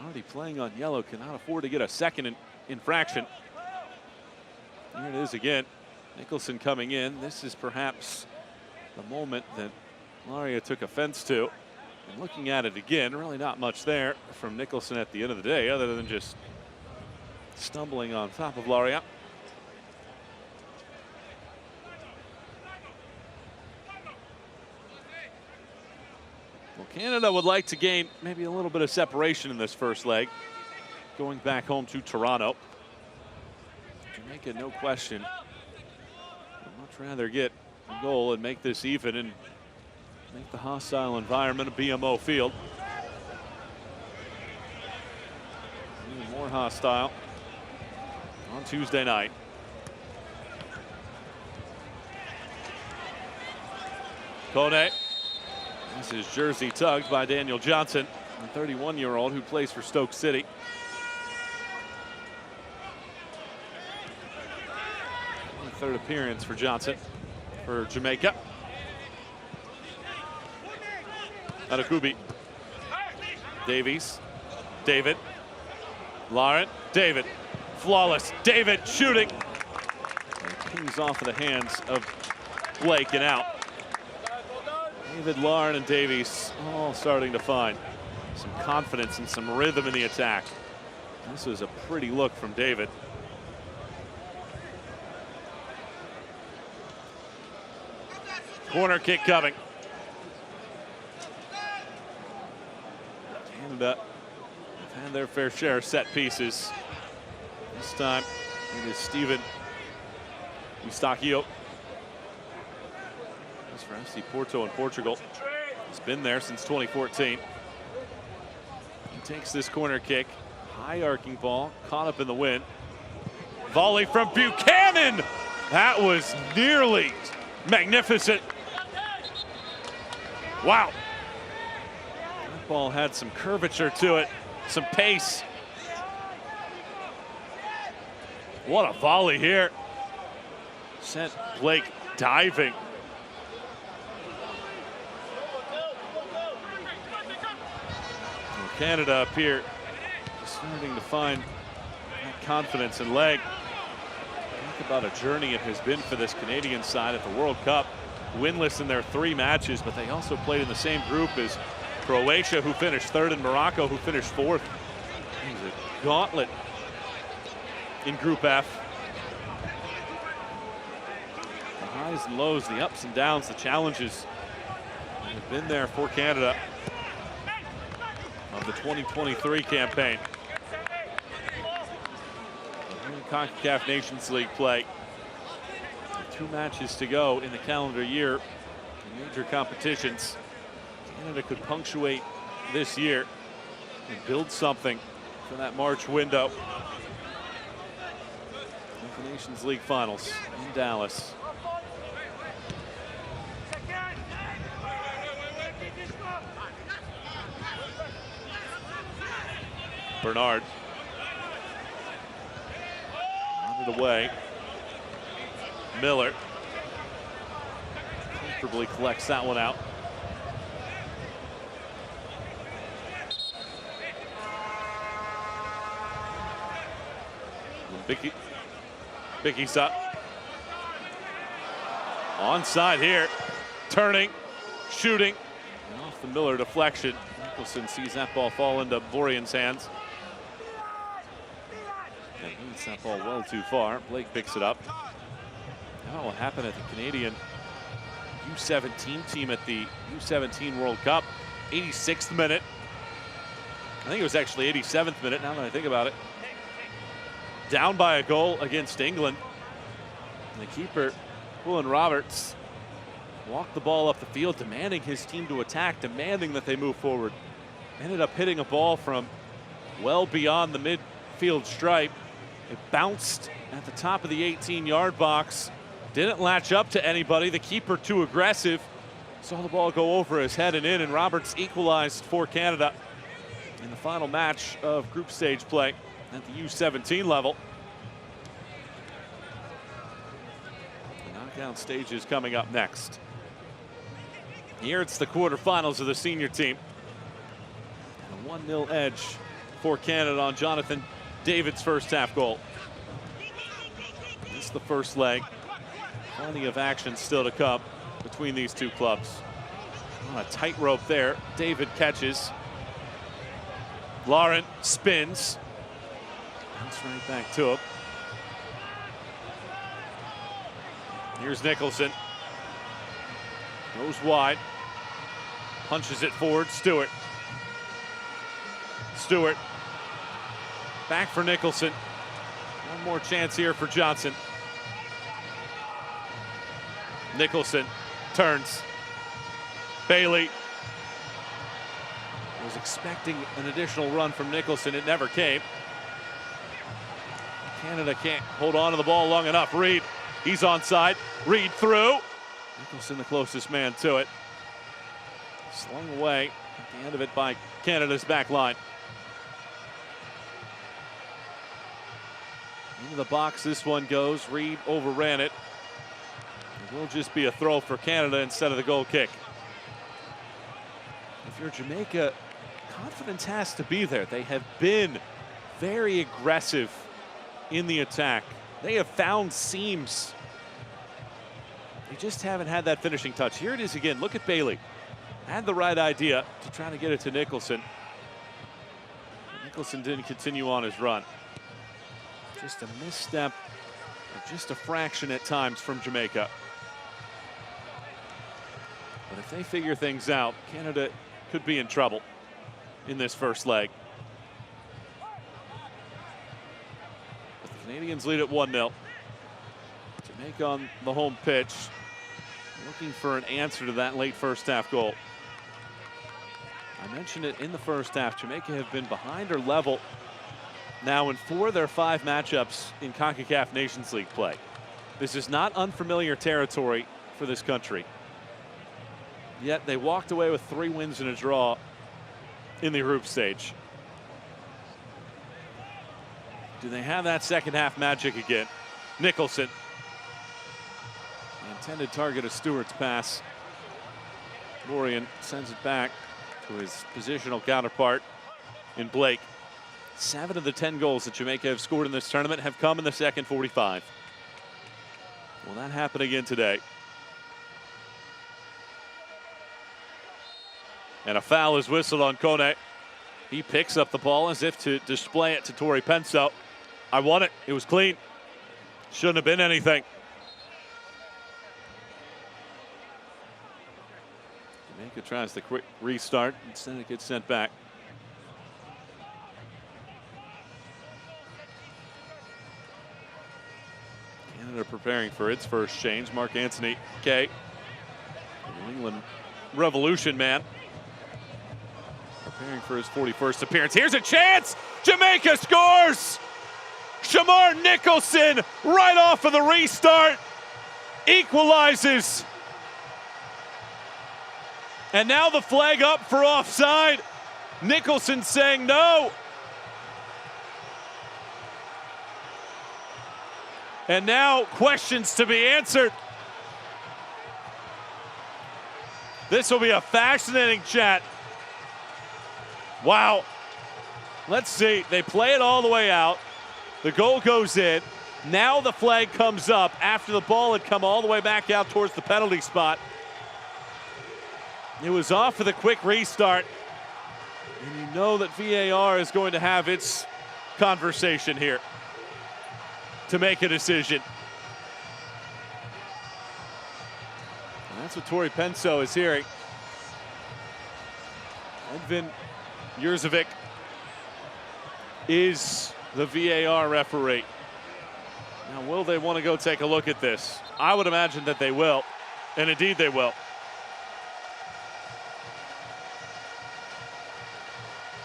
Already playing on yellow, cannot afford to get a second infraction. Here it is again. Nicholson coming in. This is perhaps the moment that Laria took offense to. And looking at it again, really not much there from Nicholson at the end of the day, other than just stumbling on top of Laria. Well, Canada would like to gain maybe a little bit of separation in this first leg, going back home to Toronto. Jamaica, no question, would much rather get a goal and make this even and make the hostile environment a BMO field. Even more hostile on Tuesday night. Kone. This is jersey tugged by Daniel Johnson, a 31-year-old who plays for Stoke City. Third appearance for Johnson for Jamaica. Adakubi. Davies. David. Lauren. David. Flawless. David shooting. Pings off of the hands of Blake and out. David, Lauren, and Davies all starting to find some confidence and some rhythm in the attack. This was a pretty look from David. Corner kick coming. Canada have had their fair share of set pieces. This time it is Steven Eustachio. For FC Porto in Portugal. He's been there since 2014. He takes this corner kick. High arcing ball, caught up in the wind. Volley from Buchanan! That was nearly magnificent. Wow. That ball had some curvature to it, some pace. What a volley here. Sent Blake diving. Canada up here starting to find that confidence and leg. Talk about a journey it has been for this Canadian side at the World Cup. Winless in their 3 matches, but they also played in the same group as Croatia, who finished 3rd, and Morocco, who finished 4th. It was a gauntlet in Group F. The highs and lows, the ups and downs, the challenges have been there for Canada of the 2023 campaign. Concacaf Nations League play. 2 matches to go in the calendar year in major competitions. Canada could punctuate this year and build something for that March window. The Nations League Finals in Dallas. Bernard. On it away. Miller comfortably collects that one out. Bicky's up. Onside here. Turning, shooting. And off the Miller deflection. Nicholson sees that ball fall into Borian's hands. And he hits that ball well too far. Blake picks it up. Now what happened at the Canadian U17 team at the U17 World Cup. 86th minute. I think it was actually 87th minute now that I think about it. Down by a goal against England. And the keeper, Quillen Roberts, walked the ball up the field, demanding his team to attack, demanding that they move forward. Ended up hitting a ball from well beyond the midfield stripe. It bounced at the top of the 18-yard box. Didn't latch up to anybody. The keeper too aggressive. Saw the ball go over his head and in, and Roberts equalized for Canada in the final match of group stage play at the U17 level. The knockout stage is coming up next. Here it's the quarterfinals of the senior team. And a 1-0 edge for Canada on Jonathan David's first half goal. It's the first leg. Plenty of action still to come between these two clubs. On a tightrope there. David catches. Lauren spins. Bounce right back to him. Here's Nicholson. Goes wide. Punches it forward. Stewart. Stewart. Back for Nicholson. One more chance here for Johnson. Nicholson turns. Bailey was expecting an additional run from Nicholson. It never came. Canada can't hold on to the ball long enough. Reed, he's onside. Reed through. Nicholson the closest man to it. Slung away at the end of it by Canada's back line. Into the box this one goes. Reed overran it. It will just be a throw for Canada instead of the goal kick. If you're Jamaica, confidence has to be there. They have been very aggressive in the attack. They have found seams. They just haven't had that finishing touch. Here it is again. Look at Bailey. Had the right idea to try to get it to Nicholson. But Nicholson didn't continue on his run. Just a misstep, just a fraction at times from Jamaica. But if they figure things out, Canada could be in trouble in this first leg. But the Canadians lead at 1-0. Jamaica on the home pitch, looking for an answer to that late first half goal. I mentioned it in the first half. Jamaica have been behind or level now in 4 of their 5 matchups in Concacaf Nations League play. This is not unfamiliar territory for this country. Yet they walked away with 3 wins and a draw in the group stage. Do they have that second half magic again? Nicholson. The intended target of Stewart's pass. Borian sends it back to his positional counterpart in Blake. 7 of the 10 goals that Jamaica have scored in this tournament have come in the second 45. Will that happen again today? And a foul is whistled on Kone. He picks up the ball as if to display it to Tori Penso. I won it. It was clean. Shouldn't have been anything. Jamaica tries the quick restart. Instead it gets sent back. Canada preparing for its first change. Mark Anthony K, New England Revolution man, preparing for his 41st appearance. Here's a chance. Jamaica scores. Shamar Nicholson right off of the restart equalizes. And now the flag up for offside. Nicholson saying no. And now questions to be answered. This will be a fascinating chat. Wow. Let's see. They play it all the way out. The goal goes in. Now the flag comes up after the ball had come all the way back out towards the penalty spot. It was off for the quick restart. And you know that VAR is going to have its conversation here to make a decision. And that's what Tori Penso is hearing. Edvin Jurzovic is the VAR referee. Now, will they want to go take a look at this? I would imagine that they will, and indeed they will.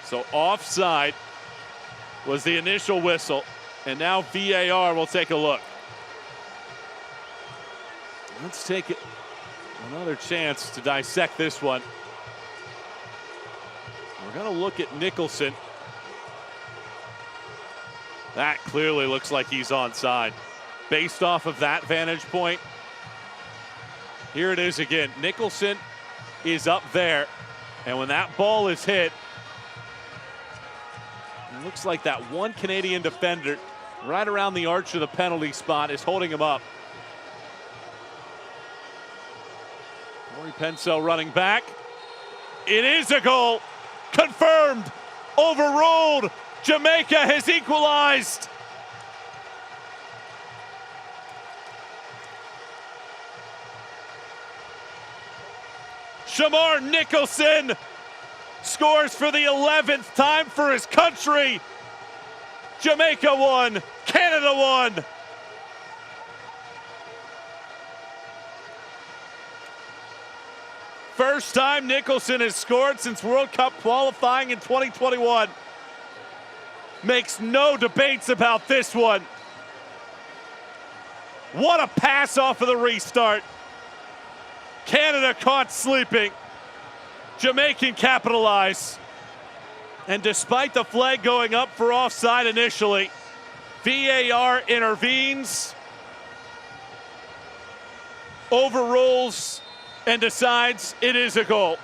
So offside was the initial whistle, and now VAR will take a look. Let's take it another chance to dissect this one. We're going to look at Nicholson. That clearly looks like he's onside. Based off of that vantage point, here it is again. Nicholson is up there, and when that ball is hit, it looks like that one Canadian defender right around the arch of the penalty spot is holding him up. Tori Penso running back. It is a goal. Confirmed. Overruled. Jamaica has equalized. Shamar Nicholson scores for the 11th time for his country. Jamaica won, Canada won. First time Nicholson has scored since World Cup qualifying in 2021. Makes no debates about this one. What a pass off of the restart. Canada caught sleeping. Jamaican capitalize. And despite the flag going up for offside initially, VAR intervenes, overrules, and decides it is a goal.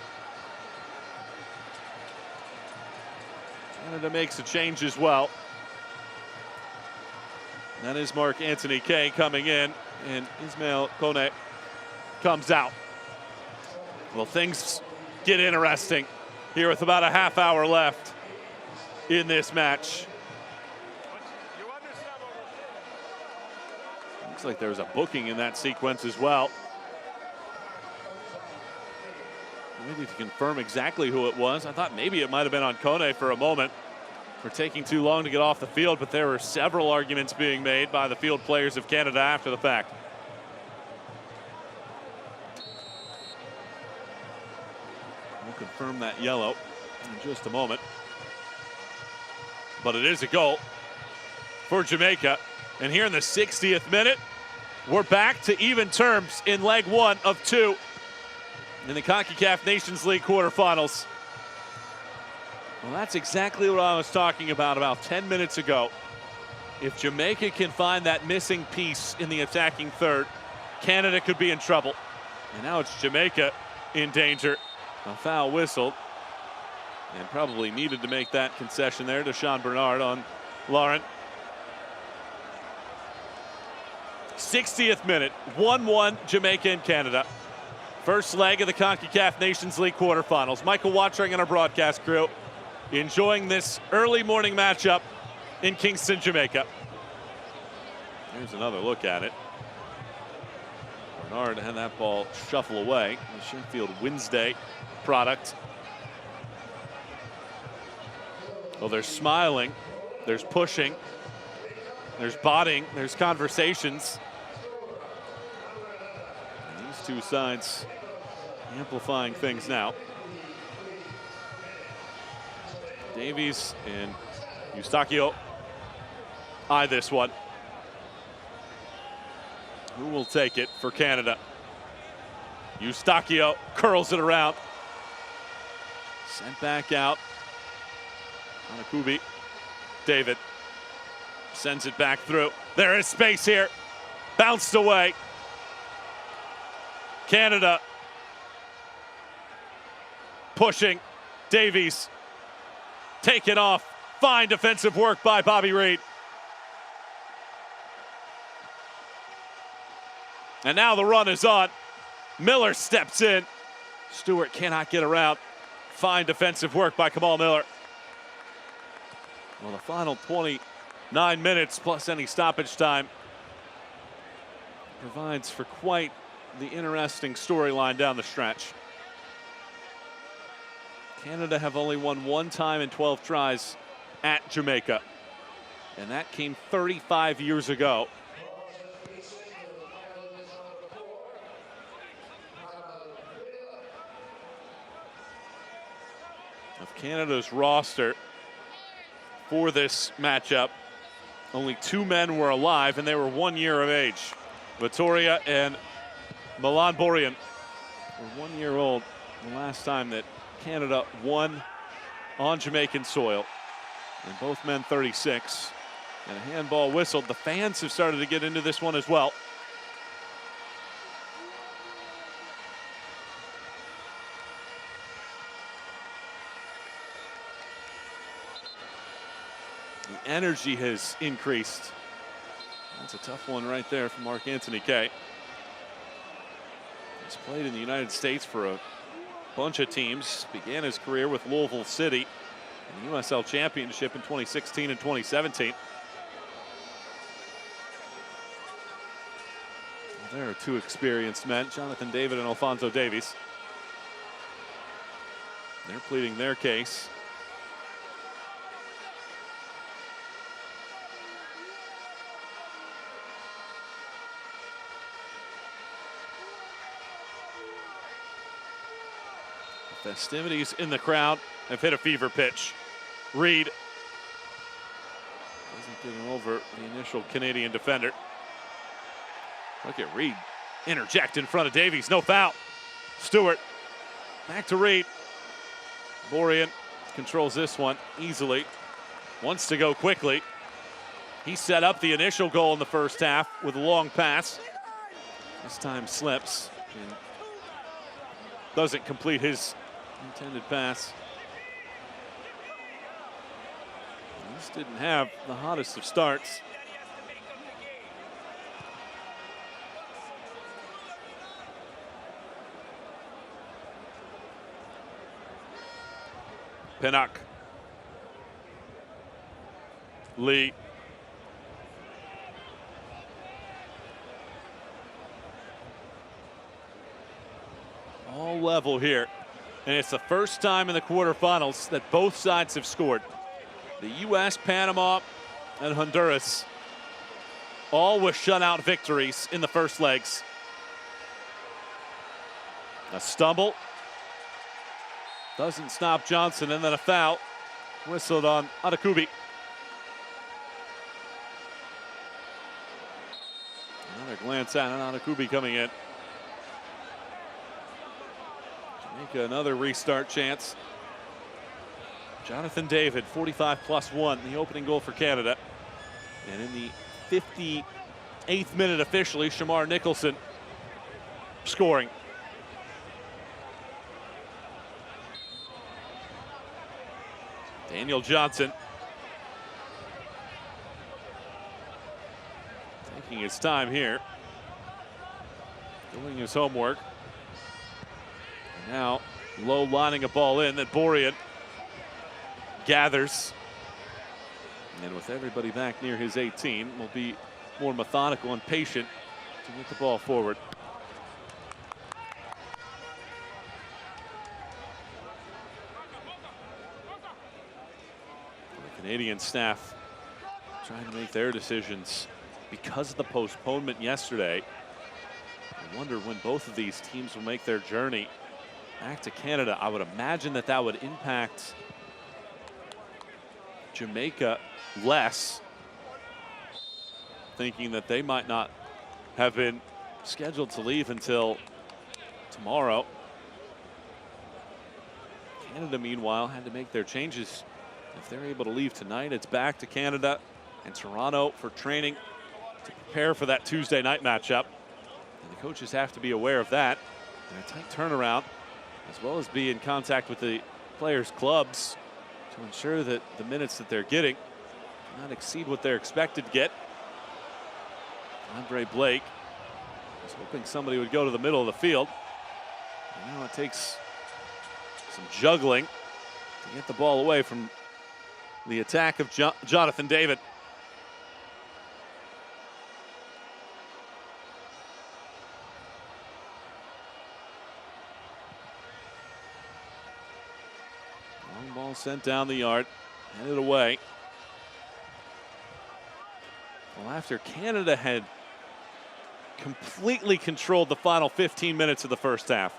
Canada makes a change as well. That is Mark Anthony K coming in, and Ismail Kone comes out. Well, things get interesting here with about a half hour left in this match. Looks like there was a booking in that sequence as well. We need to confirm exactly who it was. I thought maybe it might have been on Kone for a moment for taking too long to get off the field, but there were several arguments being made by the field players of Canada after the fact. We'll confirm that yellow in just a moment. But it is a goal for Jamaica. And here in the 60th minute, we're back to even terms in leg one of two in the Concacaf Nations League quarterfinals. Well, that's exactly what I was talking about 10 minutes ago. If Jamaica can find that missing piece in the attacking third, Canada could be in trouble. And now it's Jamaica in danger. A foul whistled, and probably needed to make that concession there to Sean Bernard on Lauren. 60th minute, 1-1 Jamaica and Canada. First leg of the Concacaf Nations League quarterfinals. Michael Watring and our broadcast crew enjoying this early morning matchup in Kingston, Jamaica. Here's another look at it. Bernard had that ball shuffle away. The Sheffield Wednesday product. Well, there's smiling, there's pushing, there's botting, there's conversations. And these two sides amplifying things now. Davies and Eustachio eye this one. Who will take it for Canada? Eustachio curls it around. Sent back out. Anakubi. David sends it back through. There is space here. Bounced away. Canada pushing. Davies take it off. Fine defensive work by Bobby Reid. And now the run is on. Miller steps in. Stewart cannot get around. Fine defensive work by Kamal Miller. Well, the final 29 minutes plus any stoppage time provides for quite the interesting storyline down the stretch. Canada have only won one time in 12 tries at Jamaica, and that came 35 years ago. Of Canada's roster for this matchup, only two men were alive, and they were 1 year of age. Vittoria and Milan Borjan were 1 year old the last time that Canada won on Jamaican soil. And both men 36. And a handball whistled. The fans have started to get into this one as well. The energy has increased. That's a tough one right there from Mark Anthony Kaye. He's played in the United States for a bunch of teams. Began his career with Louisville City in the USL Championship in 2016 and 2017. There are two experienced men, Jonathan David and Alphonso Davies. They're pleading their case. Festivities in the crowd have hit a fever pitch. Reid doesn't get him over the initial Canadian defender. Look at Reid interject in front of Davies. No foul. Stewart back to Reid. Borjan controls this one easily. Wants to go quickly. He set up the initial goal in the first half with a long pass. This time slips and doesn't complete his intended pass. This didn't have the hottest of starts. Pinnock. Lee. All level here. And it's the first time in the quarterfinals that both sides have scored. The U.S., Panama, and Honduras, all with shutout victories in the first legs. A stumble. Doesn't stop Johnson, and then a foul whistled on Anakubi. Another glance at Anakubi coming in. Jamaica, another restart chance. Jonathan David, 45+1, the opening goal for Canada. And in the 58th minute officially, Shamar Nicholson scoring. Daniel Johnson taking his time here, doing his homework. And now Lowe lining a ball in that Borjan gathers. And with everybody back near his 18, will be more methodical and patient to get the ball forward. The Canadian staff trying to make their decisions because of the postponement yesterday. I wonder when both of these teams will make their journey back to Canada. I would imagine that that would impact Jamaica less, thinking that they might not have been scheduled to leave until tomorrow. Canada, meanwhile, had to make their changes. If they're able to leave tonight, it's back to Canada and Toronto for training to prepare for that Tuesday night matchup. And the coaches have to be aware of that. And a tight turnaround, as well as be in contact with the players' clubs to ensure that the minutes that they're getting do not exceed what they're expected to get. Andre Blake was hoping somebody would go to the middle of the field. And now it takes some juggling to get the ball away from the attack of Jonathan David. Long ball sent down the yard, headed away. Well, after Canada had completely controlled the final 15 minutes of the first half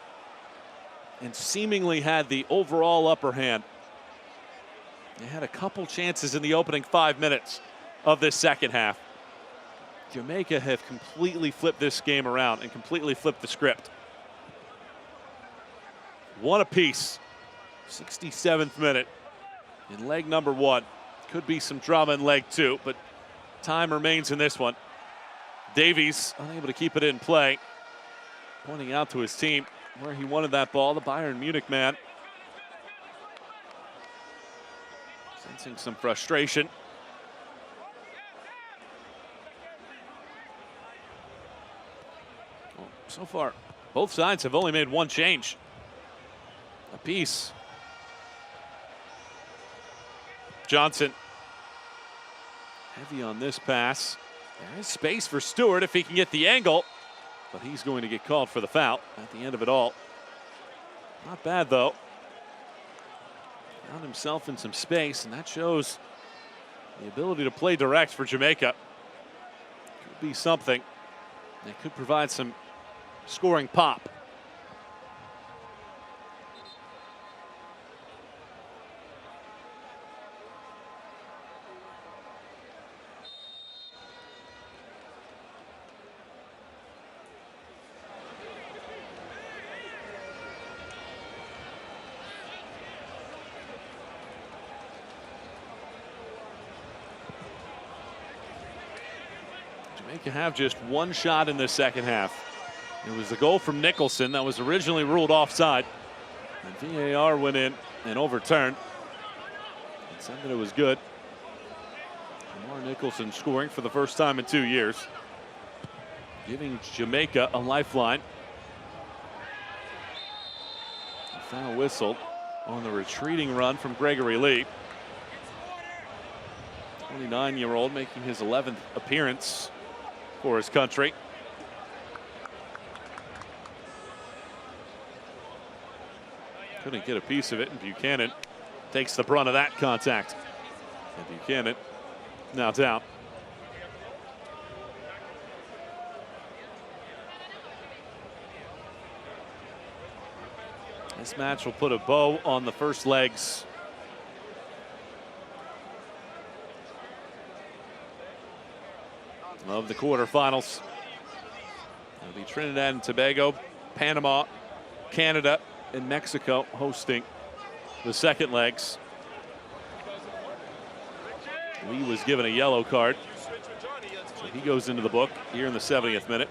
and seemingly had the overall upper hand, they had a couple chances in the opening 5 minutes of this second half. Jamaica have completely flipped this game around and completely flipped the script. One apiece, 67th minute in leg number one. Could be some drama in leg two, but time remains in this one. Davies unable to keep it in play, pointing out to his team where he wanted that ball, the Bayern Munich man. Sensing some frustration. Well, so far, both sides have only made one change apiece. Johnson heavy on this pass. There is space for Stewart if he can get the angle, but he's going to get called for the foul at the end of it all. Not bad though. Found himself in some space, and that shows the ability to play direct for Jamaica. Could be something that could provide some scoring pop. Jamaica have just one shot in the second half. It was the goal from Nicholson that was originally ruled offside. And VAR went in and overturned and said that it was good. Lamar Nicholson scoring for the first time in 2 years, giving Jamaica a lifeline. A foul whistled on the retreating run from Gregory Lee. 29-year-old making his 11th appearance for his country. Couldn't get a piece of it, and Buchanan takes the brunt of that contact. And Buchanan now down. This match will put a bow on the first legs of the quarterfinals. It'll be Trinidad and Tobago, Panama, Canada, and Mexico hosting the second legs. Lee was given a yellow card, so he goes into the book here in the 70th minute.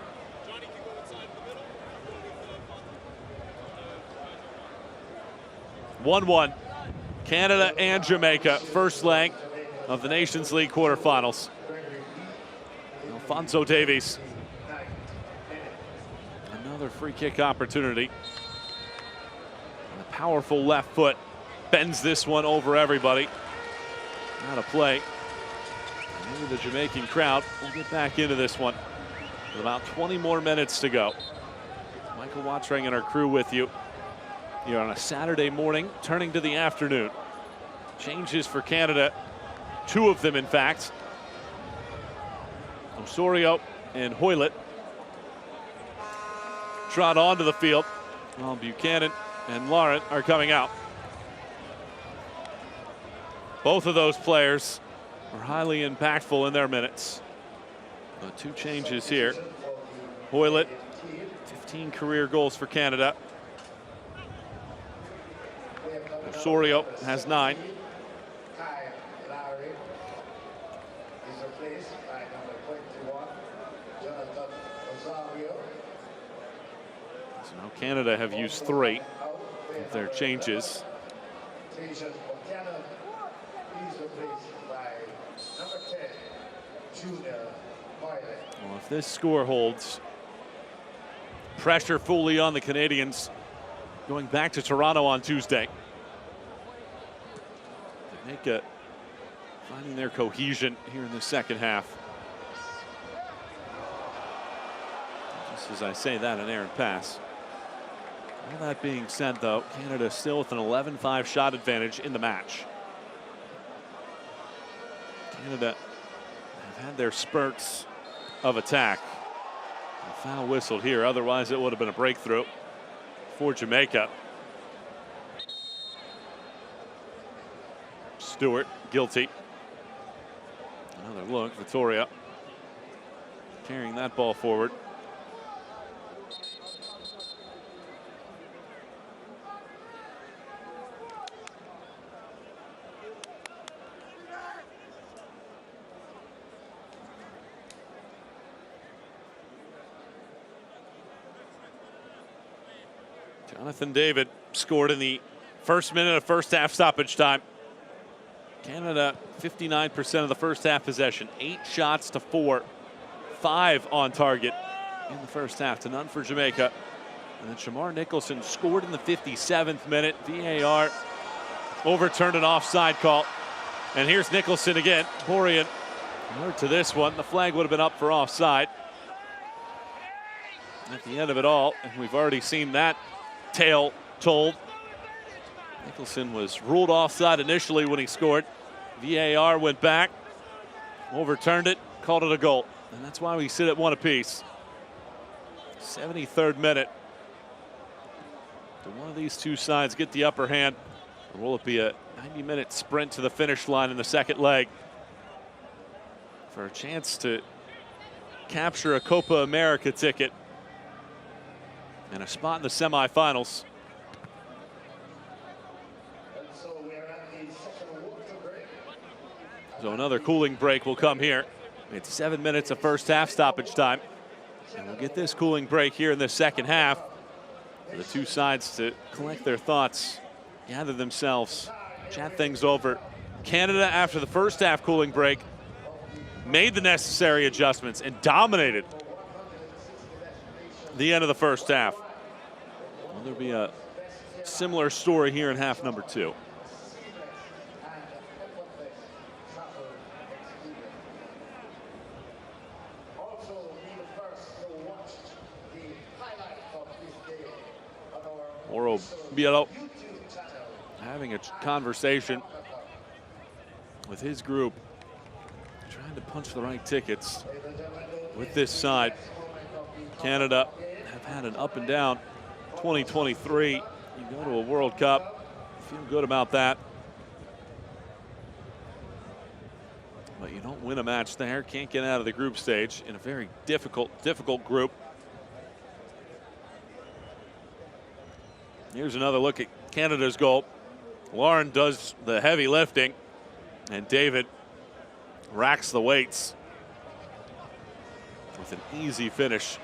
(1-1) Canada and Jamaica, first leg of the Nations League quarterfinals. Alphonso Davies. Another free kick opportunity. And a powerful left foot bends this one over everybody. Out of play. Maybe the Jamaican crowd will get back into this one with about 20 more minutes to go. Michael Watring and our crew with you here on a Saturday morning, turning to the afternoon. Changes for Canada, 2 of them in fact. Osorio and Hoylett trot onto the field while Buchanan and Laurent are coming out. Both of those players are highly impactful in their minutes. 2 changes here. Hoylett, 15 career goals for Canada. Osorio has 9. So now Canada have used 3 of their changes. Well, if this score holds, pressure fully on the Canadians going back to Toronto on Tuesday. Jamaica finding their cohesion here in the second half. Just as I say that, an errant pass. All that being said, though, Canada still with an 11-5 shot advantage in the match. Canada have had their spurts of attack. A foul whistled here, otherwise it would have been a breakthrough for Jamaica. Stewart guilty. Another look, Vittoria carrying that ball forward. Jonathan David scored in the first minute of first half stoppage time. Canada 59% of the first half possession, 8 shots to 4, 5 on target in the first half to none for Jamaica. And then Shamar Nicholson scored in the 57th minute. VAR overturned an offside call. And here's Nicholson again. Borean alert to this one. The flag would have been up for offside at the end of it all. And we've already seen that tale told. Nicholson was ruled offside initially when he scored. VAR went back, overturned it, called it a goal. And that's why we sit at 1 apiece. 73rd minute. Do one of these 2 sides get the upper hand, or will it be a 90-minute sprint to the finish line in the second leg for a chance to capture a Copa America ticket and a spot in the semifinals? So another cooling break will come here. It's 7 minutes of first half stoppage time. And we'll get this cooling break here in the second half for the 2 sides to collect their thoughts, gather themselves, chat things over. Canada, after the first half cooling break, made the necessary adjustments and dominated the end of the first half. Will there be a similar story here in half number 2? Mauro Biello having a conversation with his group, trying to punch the right tickets with this side. Canada have had an up and down 2023. You go to a World Cup, feel good about that. But you don't win a match there, can't get out of the group stage in a very difficult group. Here's another look at Canada's goal. Lauren does the heavy lifting, and David racks the weights with an easy finish.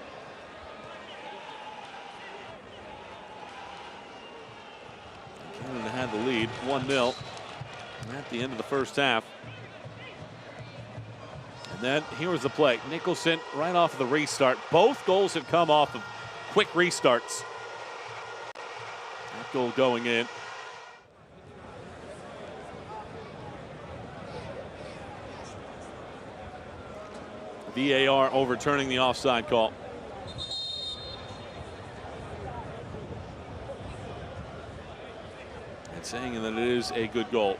Canada had the lead, 1-0 at the end of the first half. And then here was the play. Nicholson right off of the restart. Both goals have come off of quick restarts. That goal going in. VAR overturning the offside call. And saying that it is a good goal.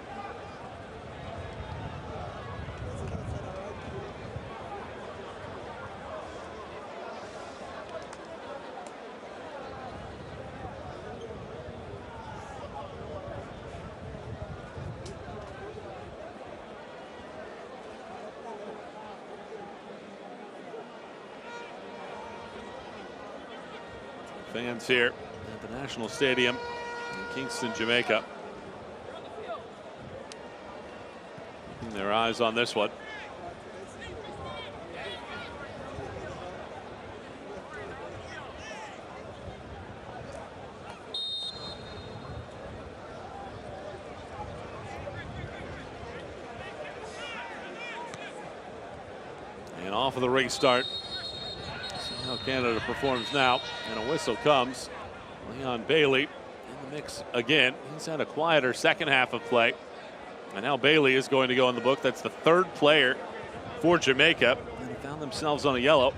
Fans here at the National Stadium in Kingston, Jamaica. Keeping their eyes on this one. And off of the restart. How Canada performs now, and a whistle comes. Leon Bailey in the mix again. He's had a quieter second half of play, and now Bailey is going to go in the book. That's the third player for Jamaica, and found themselves on a yellow.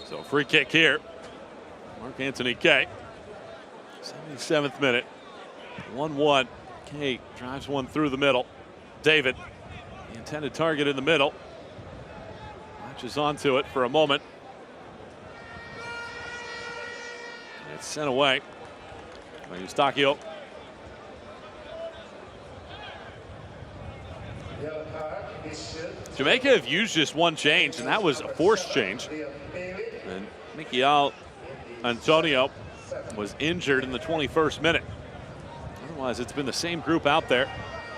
So free kick here. Mark Anthony Kay. 77th minute. 1-1. Kay drives one through the middle. David, the intended target in the middle. Latches onto it for a moment. And it's sent away by Eustachio. Jamaica have used just one change, and that was a forced change. And Michael Antonio was injured in the 21st minute. Otherwise, it's been the same group out there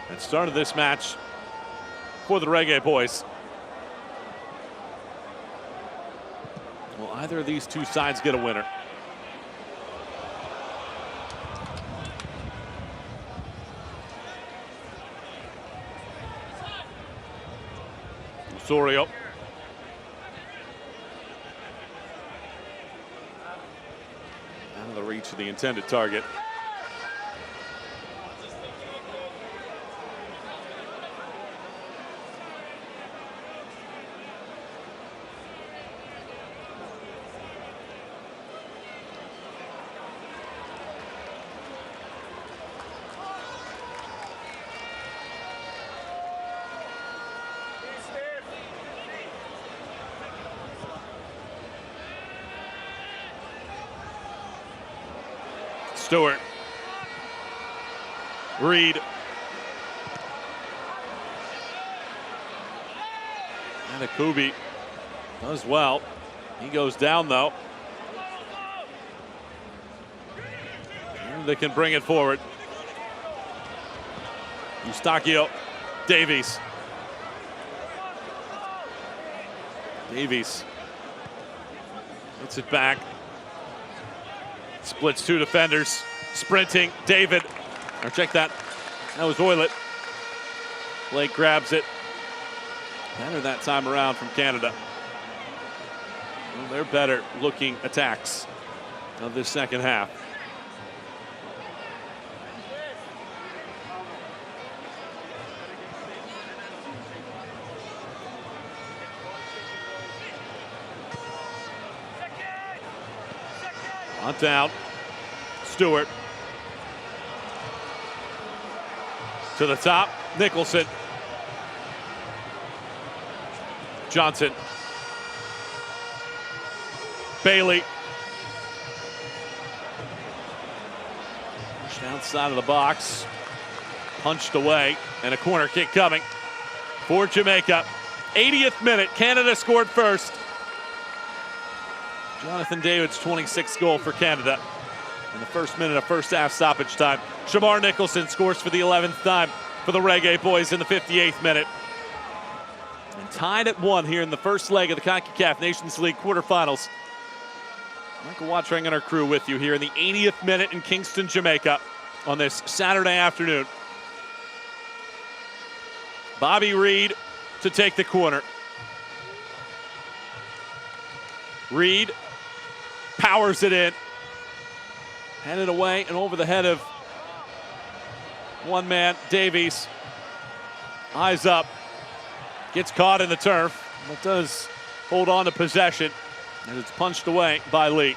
that started this match for the Reggae Boys. Will either of these two sides get a winner? Osorio. Out of the reach of the intended target. Stewart. Reed. And Akubi does well. He goes down though. And they can bring it forward. Eustachio. Davies. Davies gets it back. Splits two defenders, sprinting, David, or check that, that was Oilet. Blake grabs it. Better that time around from Canada. Well, they're better looking attacks of this second half. On down, Stewart. To the top, Nicholson. Johnson. Bailey. Pushed outside of the box. Punched away, and a corner kick coming for Jamaica. 80th minute, Canada scored first. Jonathan David's 26th goal for Canada in the first minute of first half stoppage time. Shamar Nicholson scores for the 11th time for the Reggae Boys in the 58th minute. And tied at 1 here in the first leg of the Concacaf Nations League quarterfinals. Michael Watring and our crew with you here in the 80th minute in Kingston, Jamaica. on this Saturday afternoon. Bobby Reed to take the corner. Reed powers it in. Headed away and over the head of one man, Davies. Eyes up. Gets caught in the turf, but does hold on to possession. And it's punched away by Lee.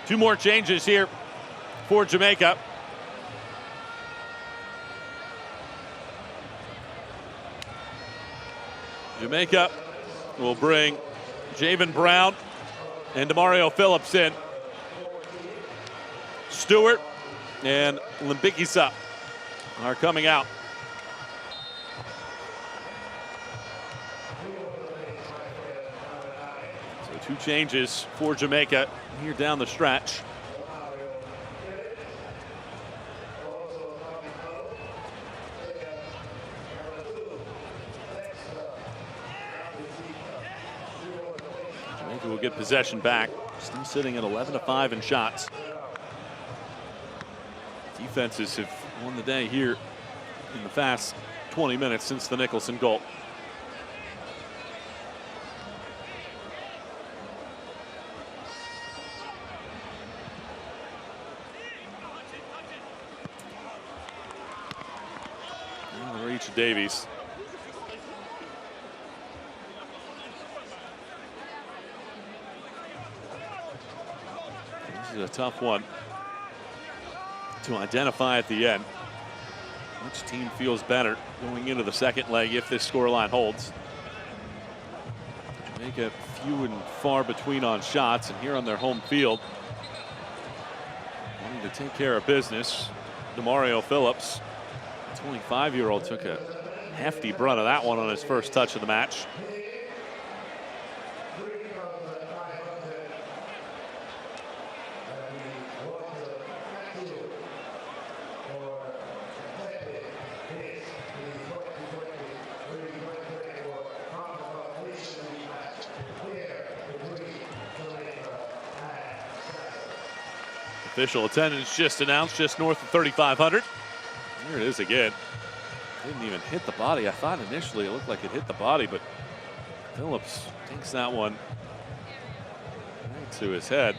Two more changes here for Jamaica. Jamaica will bring Javen Brown and Demario Phillips in. Stewart and Limbikisa are coming out. So two changes for Jamaica here down the stretch. Jamaica will get possession back. Still sitting at 11-5 in shots. Defenses have won the day here in the fast 20 minutes since the Nicholson goal. And the reach of Davies. This is a tough one to identify at the end. Which team feels better going into the second leg if this scoreline holds? Jamaica few and far between on shots, and here on their home field, wanting to take care of business. Demario Phillips, the 25-year-old, took a hefty brunt of that one on his first touch of the match. Official attendance just announced, just north of 3,500. There it is again. Didn't even hit the body. I thought initially it looked like it hit the body, but Phillips takes that one right to his head.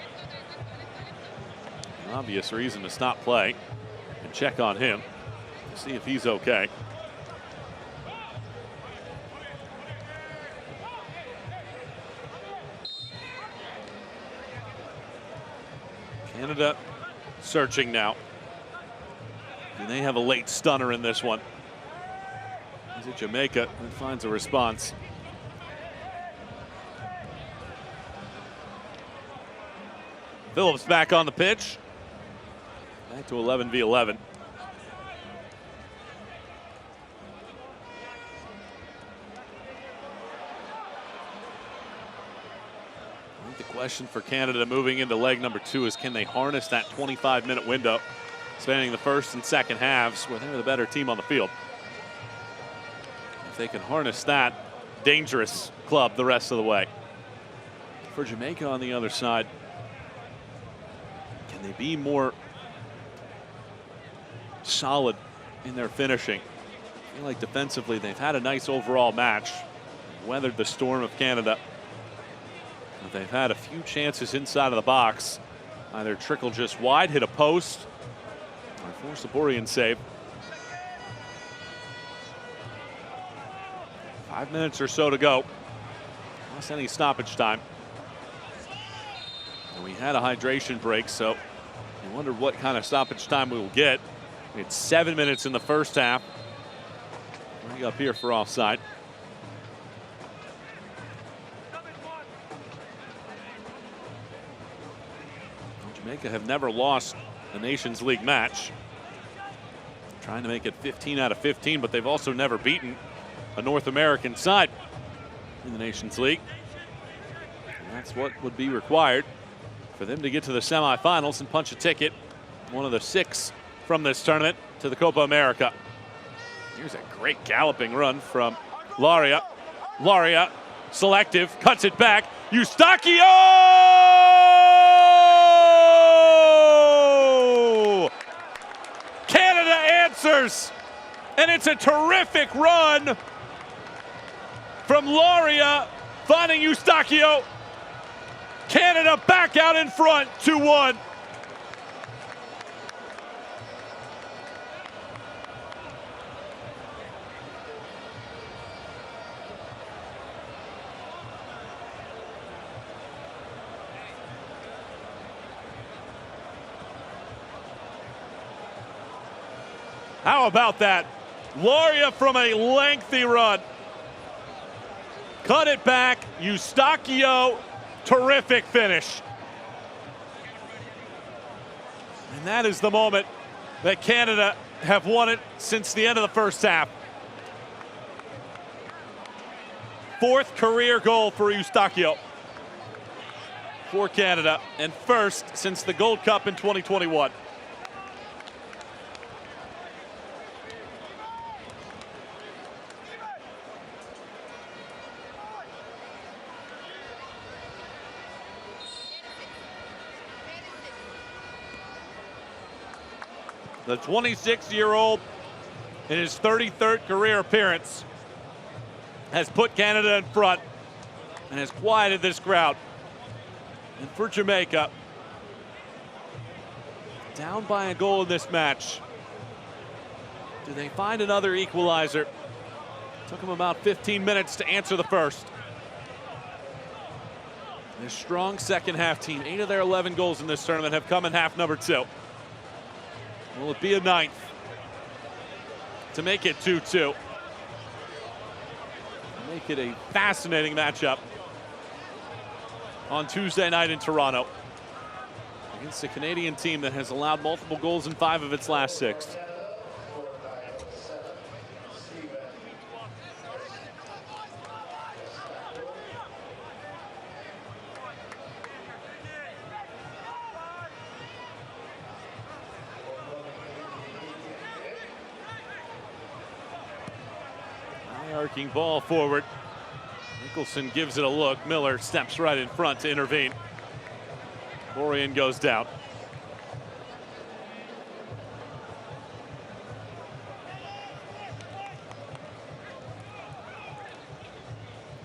An obvious reason to stop play and check on him to see if he's okay. Canada searching now. And they have a late stunner in this one. Is it Jamaica that finds a response? Phillips back on the pitch. Back to 11v11. The question for Canada moving into leg number 2 is, can they harness that 25-minute window spanning the first and second halves where they're the better team on the field? If they can harness that, dangerous club the rest of the way. For Jamaica on the other side, can they be more solid in their finishing? I feel like defensively they've had a nice overall match, weathered the storm of Canada. They've had a few chances inside of the box. Either trickle just wide, hit a post, or force a Borean save. 5 minutes or so to go. Lost any stoppage time. And we had a hydration break, so I wonder what kind of stoppage time we will get. We had 7 minutes in the first half. Bring up here for offside. Jamaica have never lost a Nations League match. Trying to make it 15 out of 15, but they've also never beaten a North American side in the Nations League. And that's what would be required for them to get to the semifinals and punch a ticket, one of the 6 from this tournament, to the Copa America. Here's a great galloping run from Laria. Laria, selective, cuts it back, Eustaquio! Canada answers, and it's a terrific run from Lauria, finding Eustaquio. Canada back out in front, 2-1. How about that? Lauria from a lengthy run. Cut it back, Eustaquio, terrific finish. And that is the moment that Canada have won it since the end of the first half. Fourth career goal for Eustaquio for Canada, and first since the Gold Cup in 2021. The 26-year-old, in his 33rd career appearance, has put Canada in front and has quieted this crowd. And for Jamaica, down by a goal in this match, do they find another equalizer? Took them about 15 minutes to answer the first. A strong second half team. 8 of their 11 goals in this tournament have come in half number 2. Will it be a 9th to make it 2-2? Make it a fascinating matchup on Tuesday night in Toronto against a Canadian team that has allowed multiple goals in 5 of its last 6. Arcing ball forward. Nicholson gives it a look. Miller steps right in front to intervene. Orion goes down.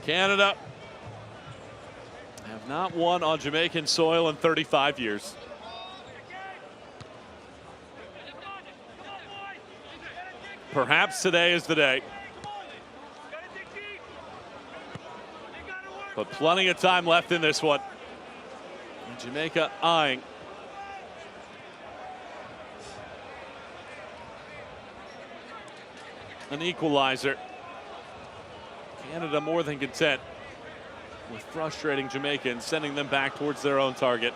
Canada have not won on Jamaican soil in 35 years. Perhaps today is the day. But plenty of time left in this one. And Jamaica eyeing an equalizer. Canada more than content with frustrating Jamaica and sending them back towards their own target.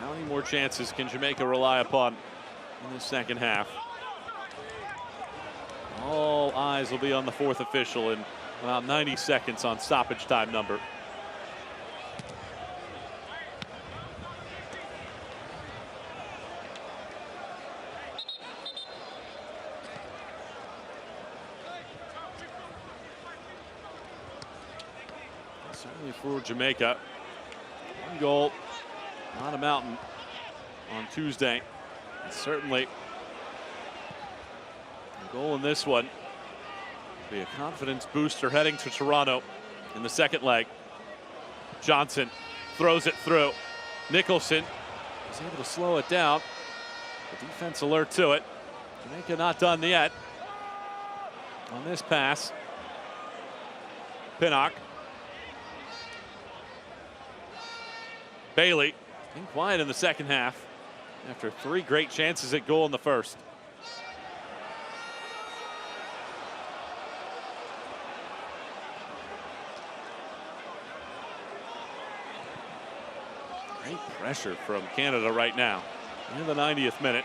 How many more chances can Jamaica rely upon in the second half? All eyes will be on the 4th official in about 90 seconds on stoppage time number. Certainly for Jamaica, 1 goal on a mountain on Tuesday. And certainly a goal in this one be a confidence booster heading to Toronto in the second leg. Johnson throws it through. Nicholson is able to slow it down. The defense alert to it. Jamaica not done yet on this pass. Pinnock. Bailey been quiet in the second half after 3 great chances at goal in the first. Great pressure from Canada right now in the 90th minute.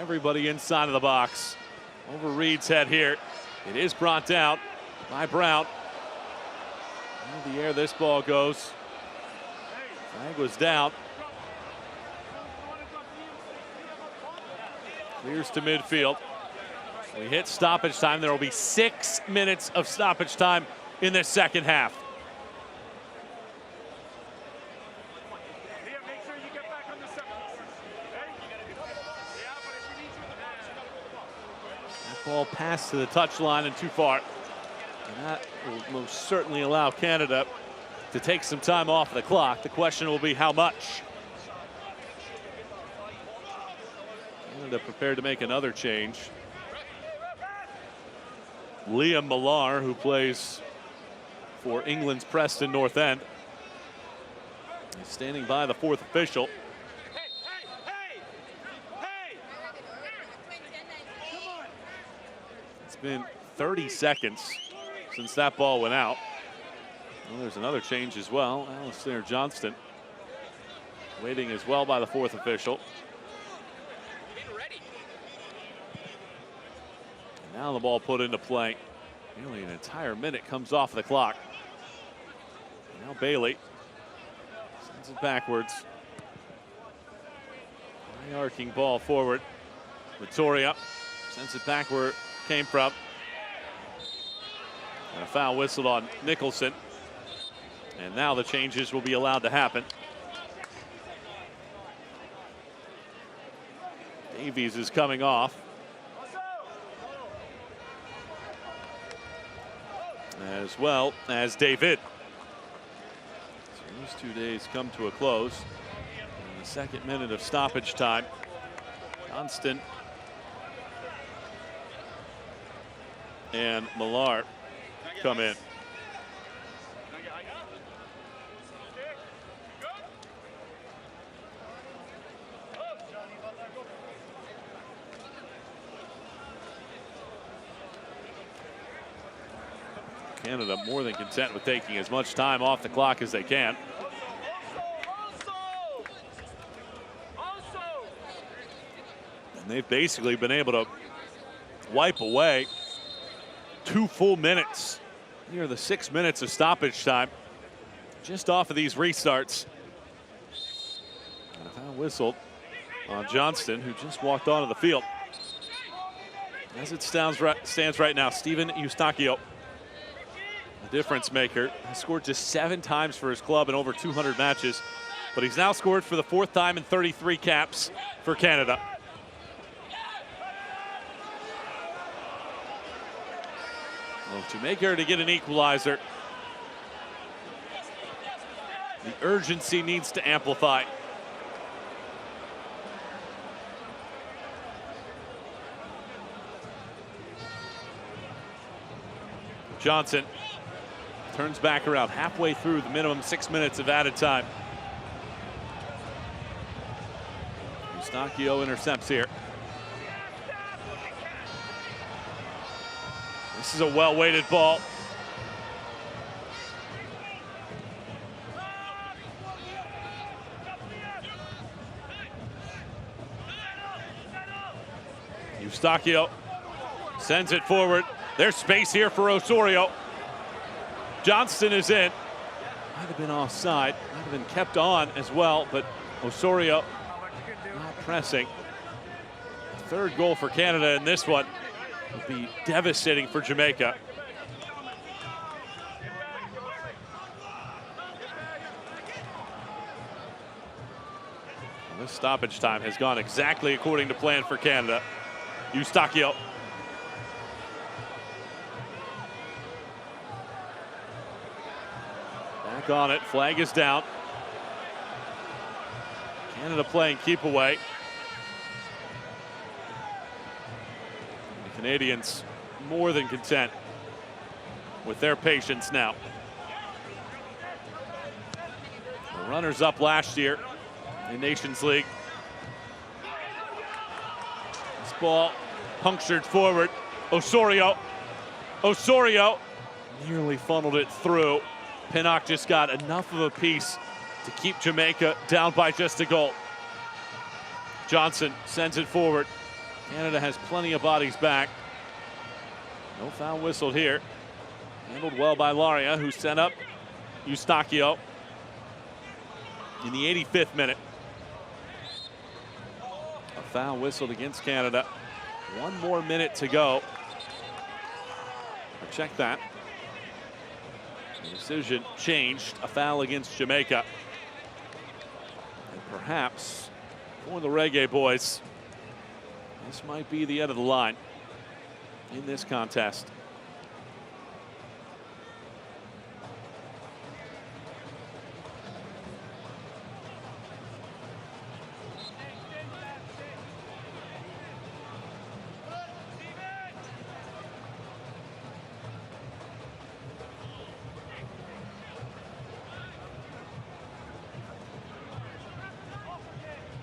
Everybody inside of the box. Over Reed's head here. It is brought down by Brown. Into the air this ball goes. Flag was down. Clears to midfield. We hit stoppage time. There will be 6 minutes of stoppage time in the second half. That ball passed to the touchline and too far. And that will most certainly allow Canada to take some time off the clock. The question will be how much. Canada prepared to make another change. Liam Millar, who plays for England's Preston North End, is standing by the fourth official. It's been 30 seconds since that ball went out. Well, there's another change as well. Alistair Johnston waiting as well by the fourth official. And now the ball put into play. Nearly an entire minute comes off the clock. Now Bailey sends it backwards. High arcing ball forward. Vittoria sends it back where it came from. And a foul whistled on Nicholson. And now the changes will be allowed to happen. Davies is coming off. As well as David. So those 2 days come to a close. In the second minute of stoppage time, Johnston and Millar come in. Canada more than content with taking as much time off the clock as they can. And they've basically been able to wipe away 2 full minutes near the 6 minutes of stoppage time just off of these restarts. And a foul whistled on Johnston, who just walked onto the field. As it stands right now, Steven Eustachio, the difference maker, has scored just 7 times for his club in over 200 matches, but he's now scored for the 4th time in 33 caps for Canada. Well, Jamaica to get an equalizer. The urgency needs to amplify. Johnson turns back around halfway through the minimum 6 minutes of added time. Eustachio intercepts here. This is a well-weighted ball. Eustachio sends it forward. There's space here for Osorio. Johnston is in. Might have been offside, might have been kept on as well, but Osorio not pressing. The 3rd goal for Canada in this one would be devastating for Jamaica. Well, this stoppage time has gone exactly according to plan for Canada. Eustachio. Back on it, flag is down. Canada playing keep away. The Canadians more than content with their patience now. The runners up last year in Nations League. This ball punctured forward. Osorio nearly funneled it through. Pinnock just got enough of a piece to keep Jamaica down by just a goal. Johnson sends it forward. Canada has plenty of bodies back. No foul whistled here. Handled well by Laria, who sent up Eustachio. in the 85th minute. A foul whistled against Canada. 1 more minute to go. Check that. The decision changed. A foul against Jamaica. And perhaps for the Reggae boys, this might be the end of the line in this contest.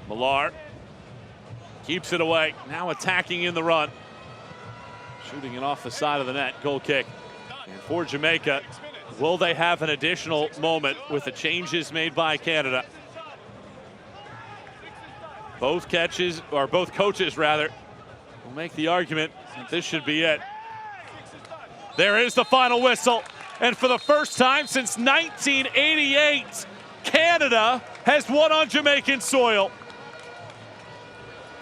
Millar keeps it away. Now attacking in the run. Shooting it off the side of the net. Goal kick. And for Jamaica, will they have an additional moment with the changes made by Canada? Both coaches will make the argument that this should be it. There is the final whistle. And for the first time since 1988, Canada has won on Jamaican soil.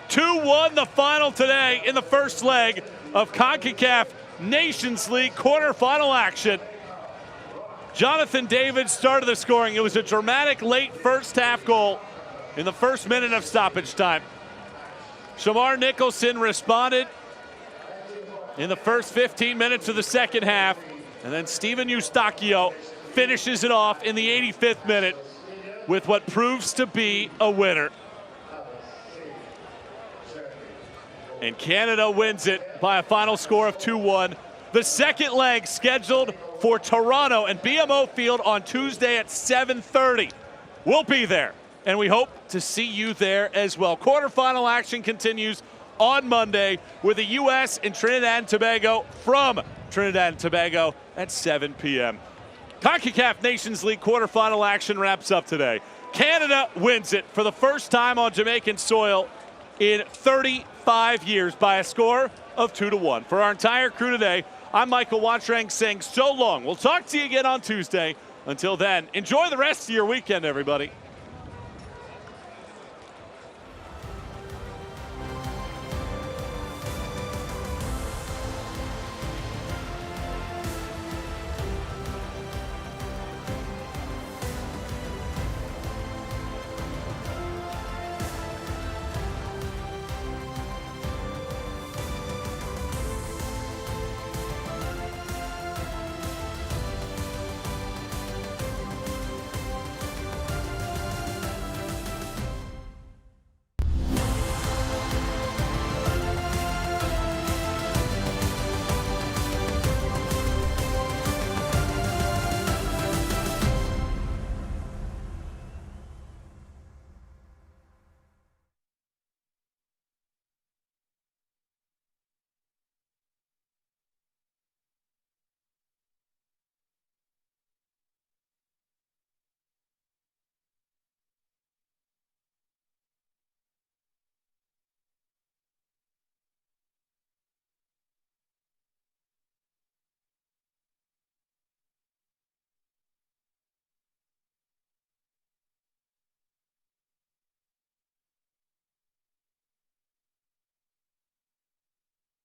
2-1 the final today in the first leg of Concacaf Nations League quarterfinal action. Jonathan David started the scoring. It was a dramatic late first half goal in the first minute of stoppage time. Shamar Nicholson responded in the first 15 minutes of the second half. And then Steven Eustachio finishes it off in the 85th minute with what proves to be a winner. And Canada wins it by a final score of 2-1. The second leg scheduled for Toronto and BMO Field on Tuesday at 7:30. We'll be there, and we hope to see you there as well. Quarterfinal action continues on Monday with the U.S. and Trinidad and Tobago from Trinidad and Tobago at 7 p.m. Concacaf Nations League quarterfinal action wraps up today. Canada wins it for the first time on Jamaican soil in 35 years by a score of 2-1. For our entire crew today, I'm Michael Watrang saying so long. We'll talk to you again on Tuesday. Until then, enjoy the rest of your weekend, everybody.